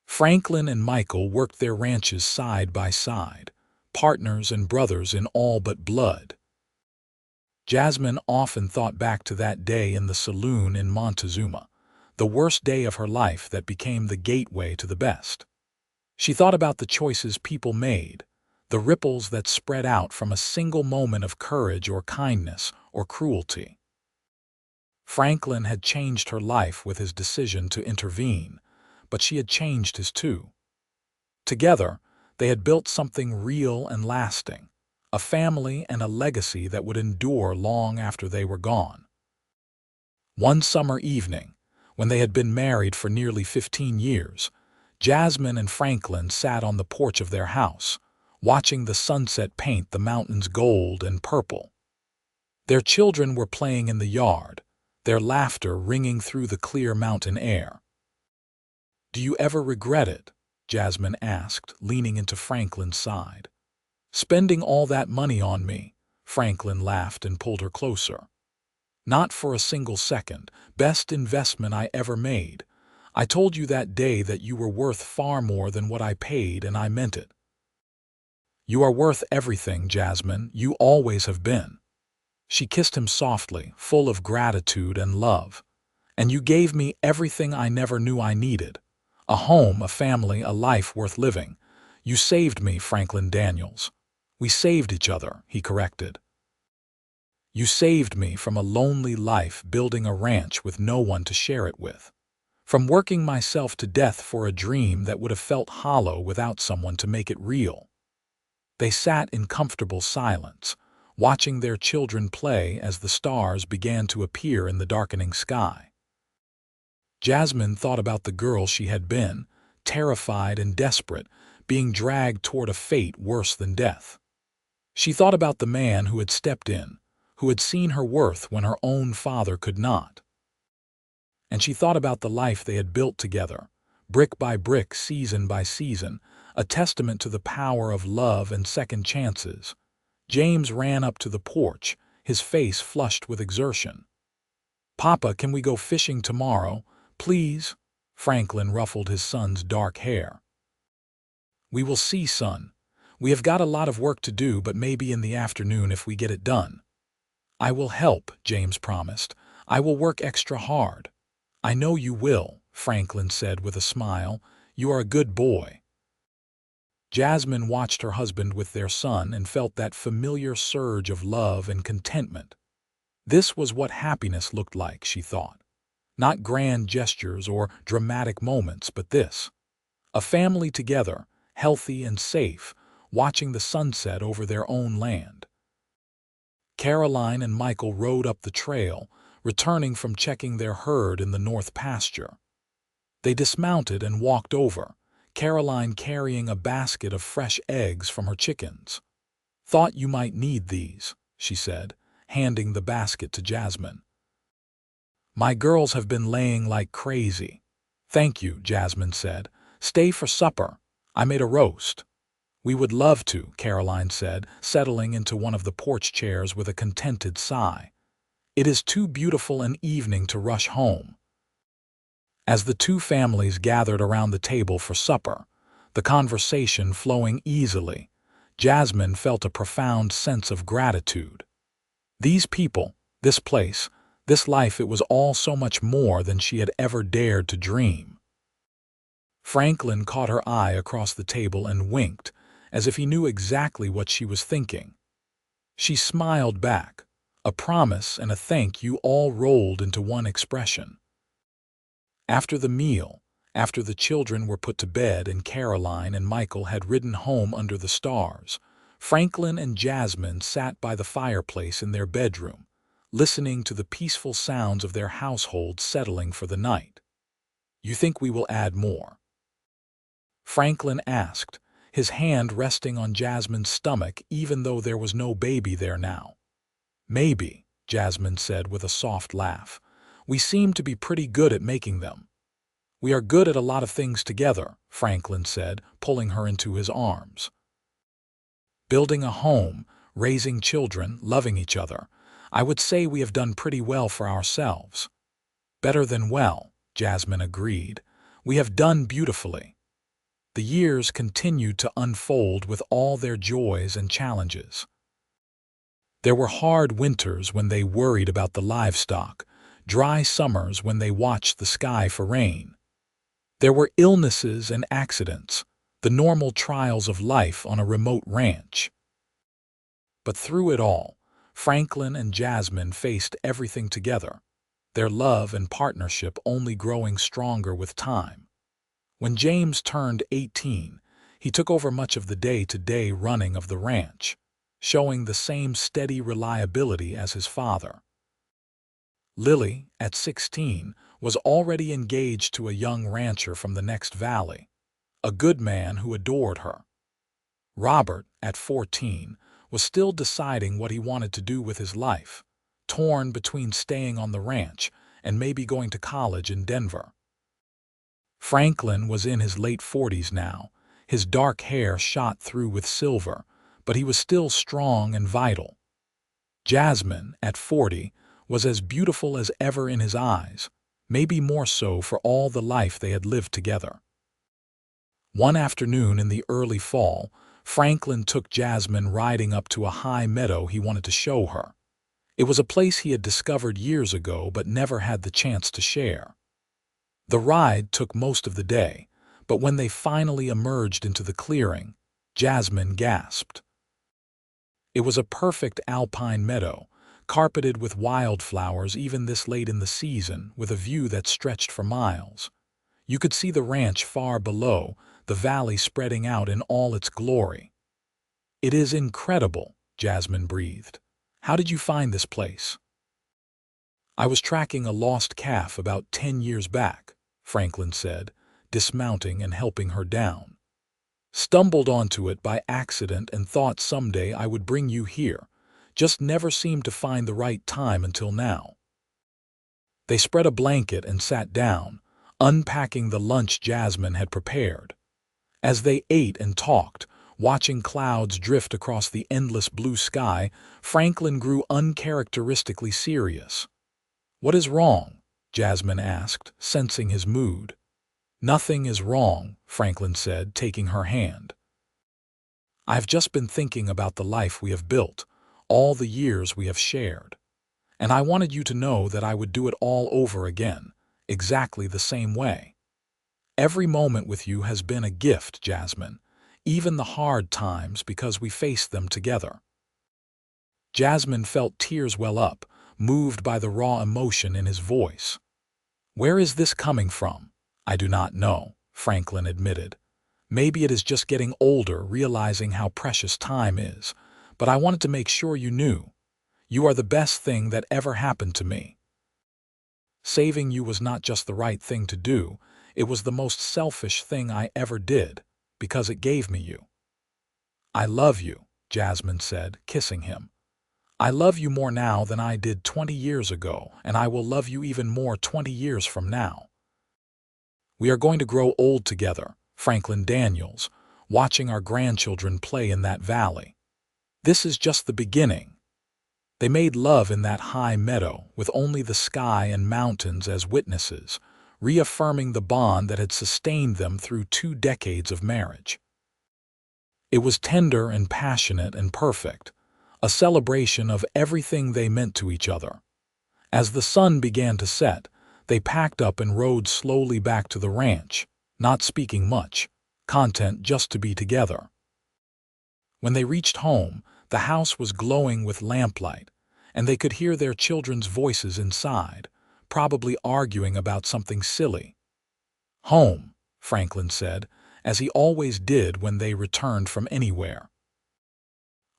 Franklin and Michael worked their ranches side by side, partners and brothers in all but blood. Jasmine often thought back to that day in the saloon in Montezuma, the worst day of her life that became the gateway to the best. She thought about the choices people made, the ripples that spread out from a single moment of courage or kindness or cruelty. Franklin had changed her life with his decision to intervene, but she had changed his too. Together, they had built something real and lasting, a family and a legacy that would endure long after they were gone. One summer evening, when they had been married for nearly 15 years, Jasmine and Franklin sat on the porch of their house, watching the sunset paint the mountains gold and purple. Their children were playing in the yard, their laughter ringing through the clear mountain air. "Do you ever regret it?" Jasmine asked, leaning into Franklin's side. "Spending all that money on me," Franklin laughed and pulled her closer. "Not for a single second. Best investment I ever made. I told you that day that you were worth far more than what I paid, and I meant it." "You are worth everything, Jasmine. You always have been." She kissed him softly, full of gratitude and love. "And you gave me everything I never knew I needed. A home, a family, a life worth living. You saved me, Franklin Daniels." "We saved each other," he corrected. "You saved me from a lonely life building a ranch with no one to share it with. From working myself to death for a dream that would have felt hollow without someone to make it real." They sat in comfortable silence, watching their children play as the stars began to appear in the darkening sky. Jasmine thought about the girl she had been, terrified and desperate, being dragged toward a fate worse than death. She thought about the man who had stepped in, who had seen her worth when her own father could not. And she thought about the life they had built together, brick by brick, season by season, a testament to the power of love and second chances. James ran up to the porch, his face flushed with exertion. "Papa, can we go fishing tomorrow, please?" Franklin ruffled his son's dark hair. "We will see, son. We have got a lot of work to do, but maybe in the afternoon if we get it done." "I will help," James promised. "I will work extra hard." "I know you will," Franklin said with a smile. "You are a good boy." Jasmine watched her husband with their son and felt that familiar surge of love and contentment. This was what happiness looked like, she thought. Not grand gestures or dramatic moments, but this. A family together, healthy and safe, watching the sunset over their own land. Caroline and Michael rode up the trail, returning from checking their herd in the north pasture. They dismounted and walked over, Caroline carrying a basket of fresh eggs from her chickens. "Thought you might need these," she said, handing the basket to Jasmine. "My girls have been laying like crazy." "Thank you," Jasmine said. "Stay for supper. I made a roast." "We would love to," Caroline said, settling into one of the porch chairs with a contented sigh. "It is too beautiful an evening to rush home." As the two families gathered around the table for supper, the conversation flowing easily, Jasmine felt a profound sense of gratitude. These people, this place, this life, it was all so much more than she had ever dared to dream. Franklin caught her eye across the table and winked, as if he knew exactly what she was thinking. She smiled back, a promise and a thank you all rolled into one expression. After the meal, after the children were put to bed and Caroline and Michael had ridden home under the stars, Franklin and Jasmine sat by the fireplace in their bedroom, listening to the peaceful sounds of their household settling for the night. "You think we will add more?" Franklin asked, his hand resting on Jasmine's stomach even though there was no baby there now. "Maybe," Jasmine said with a soft laugh. "We seem to be pretty good at making them." "We are good at a lot of things together," Franklin said, pulling her into his arms. "Building a home, raising children, loving each other. I would say we have done pretty well for ourselves." "Better than well," Jasmine agreed. "We have done beautifully." The years continued to unfold with all their joys and challenges. There were hard winters when they worried about the livestock, dry summers when they watched the sky for rain. There were illnesses and accidents, the normal trials of life on a remote ranch. But through it all, Franklin and Jasmine faced everything together, their love and partnership only growing stronger with time. When James turned 18, he took over much of the day-to-day running of the ranch, showing the same steady reliability as his father. Lily, at 16, was already engaged to a young rancher from the next valley, a good man who adored her. Robert, at 14, was still deciding what he wanted to do with his life, torn between staying on the ranch and maybe going to college in Denver. Franklin was in his late 40s now, his dark hair shot through with silver, but he was still strong and vital. Jasmine, at 40, was as beautiful as ever in his eyes, maybe more so for all the life they had lived together. One afternoon in the early fall, Franklin took Jasmine riding up to a high meadow he wanted to show her. It was a place he had discovered years ago but never had the chance to share. The ride took most of the day, but when they finally emerged into the clearing, Jasmine gasped. It was a perfect alpine meadow, carpeted with wildflowers even this late in the season, with a view that stretched for miles. You could see the ranch far below, the valley spreading out in all its glory. "It is incredible," Jasmine breathed. "How did you find this place?" "I was tracking a lost calf about 10 years back," Franklin said, dismounting and helping her down. "Stumbled onto it by accident and thought someday I would bring you here. Just never seemed to find the right time until now." They spread a blanket and sat down, unpacking the lunch Jasmine had prepared. As they ate and talked, watching clouds drift across the endless blue sky, Franklin grew uncharacteristically serious. "What is wrong?" Jasmine asked, sensing his mood. "Nothing is wrong," Franklin said, taking her hand. "I've just been thinking about the life we have built, all the years we have shared. And I wanted you to know that I would do it all over again, exactly the same way. Every moment with you has been a gift, Jasmine, even the hard times, because we faced them together." Jasmine felt tears well up, moved by the raw emotion in his voice. "Where is this coming from?" "I do not know," Franklin admitted. "Maybe it is just getting older, realizing how precious time is. But I wanted to make sure you knew. You are the best thing that ever happened to me. Saving you was not just the right thing to do, it was the most selfish thing I ever did, because it gave me you." "I love you," Jasmine said, kissing him. "I love you more now than I did 20 years ago, and I will love you even more 20 years from now." "We are going to grow old together," Franklin Daniels, "watching our grandchildren play in that valley. This is just the beginning." They made love in that high meadow, with only the sky and mountains as witnesses, reaffirming the bond that had sustained them through 2 decades of marriage. It was tender and passionate and perfect, a celebration of everything they meant to each other. As the sun began to set, they packed up and rode slowly back to the ranch, not speaking much, content just to be together. When they reached home, the house was glowing with lamplight, and they could hear their children's voices inside, probably arguing about something silly. "Home," Franklin said, as he always did when they returned from anywhere.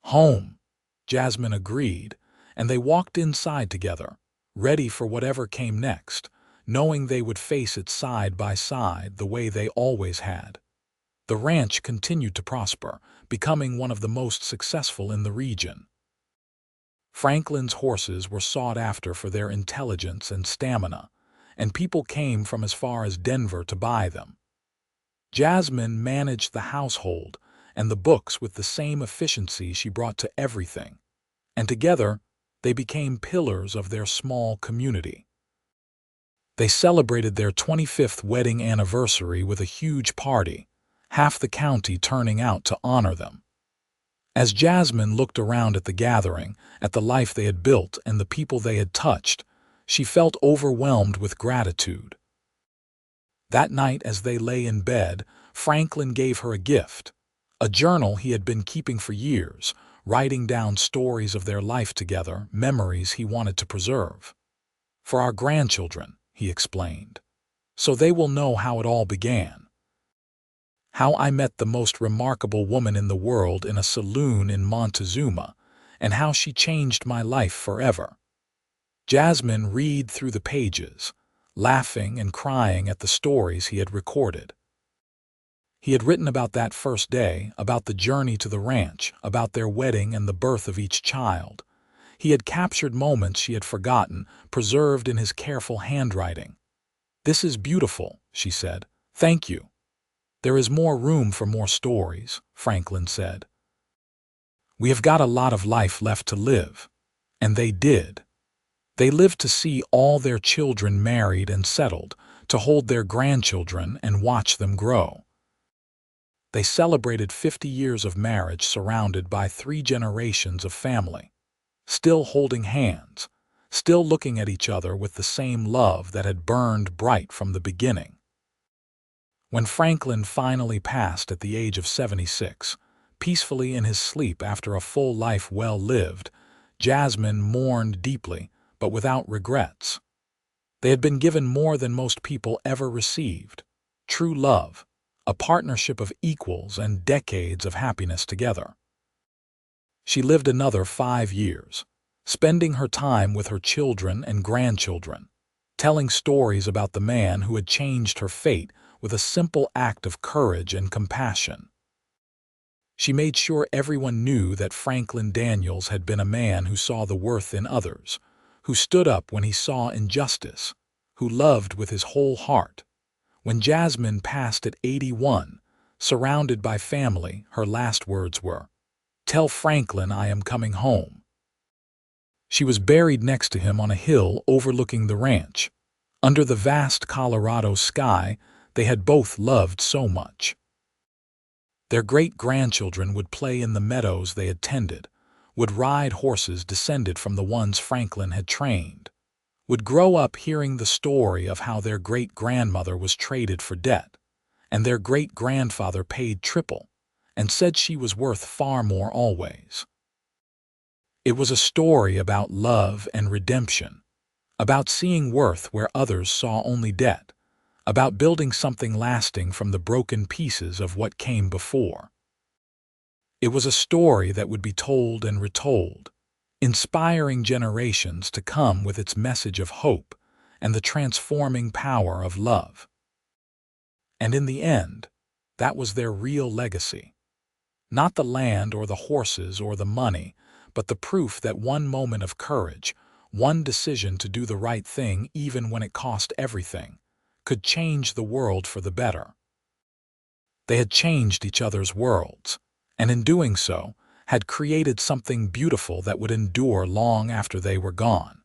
"Home," Jasmine agreed, and they walked inside together, ready for whatever came next, knowing they would face it side by side the way they always had. The ranch continued to prosper, becoming one of the most successful in the region. Franklin's horses were sought after for their intelligence and stamina, and people came from as far as Denver to buy them. Jasmine managed the household and the books with the same efficiency she brought to everything, and together they became pillars of their small community. They celebrated their 25th wedding anniversary with a huge party, half the county turning out to honor them. As Jasmine looked around at the gathering, at the life they had built and the people they had touched, She felt overwhelmed with gratitude. That night, as they lay in bed, Franklin gave her a gift, a journal he had been keeping for years, writing down stories of their life together, memories he wanted to preserve. "For our grandchildren," he explained, "so they will know how it all began. How I met the most remarkable woman in the world in a saloon in Montezuma, and how she changed my life forever." Jasmine read through the pages, laughing and crying at the stories he had recorded. He had written about that first day, about the journey to the ranch, about their wedding and the birth of each child. He had captured moments she had forgotten, preserved in his careful handwriting. "This is beautiful," she said. "Thank you." "There is more room for more stories," Franklin said. "We have got a lot of life left to live." And they did. They lived to see all their children married and settled, to hold their grandchildren and watch them grow. They celebrated 50 years of marriage surrounded by 3 generations of family, still holding hands, still looking at each other with the same love that had burned bright from the beginning. When Franklin finally passed at the age of 76, peacefully in his sleep after a full life well lived, Jasmine mourned deeply, but without regrets. They had been given more than most people ever received: true love, a partnership of equals, and decades of happiness together. She lived another 5 years, spending her time with her children and grandchildren, telling stories about the man who had changed her fate with a simple act of courage and compassion. She made sure everyone knew that Franklin Daniels had been a man who saw the worth in others, who stood up when he saw injustice, who loved with his whole heart. When Jasmine passed at 81, surrounded by family, her last words were, "Tell Franklin I am coming home." She was buried next to him on a hill overlooking the ranch, under the vast Colorado sky they had both loved so much. Their great-grandchildren would play in the meadows they had tended, would ride horses descended from the ones Franklin had trained, would grow up hearing the story of how their great-grandmother was traded for debt, and their great-grandfather paid triple, and said she was worth far more always. It was a story about love and redemption, about seeing worth where others saw only debt, about building something lasting from the broken pieces of what came before. It was a story that would be told and retold, inspiring generations to come with its message of hope and the transforming power of love. And in the end, that was their real legacy. Not the land or the horses or the money, but the proof that one moment of courage, one decision to do the right thing even when it cost everything, could change the world for the better. They had changed each other's worlds, and in doing so, had created something beautiful that would endure long after they were gone.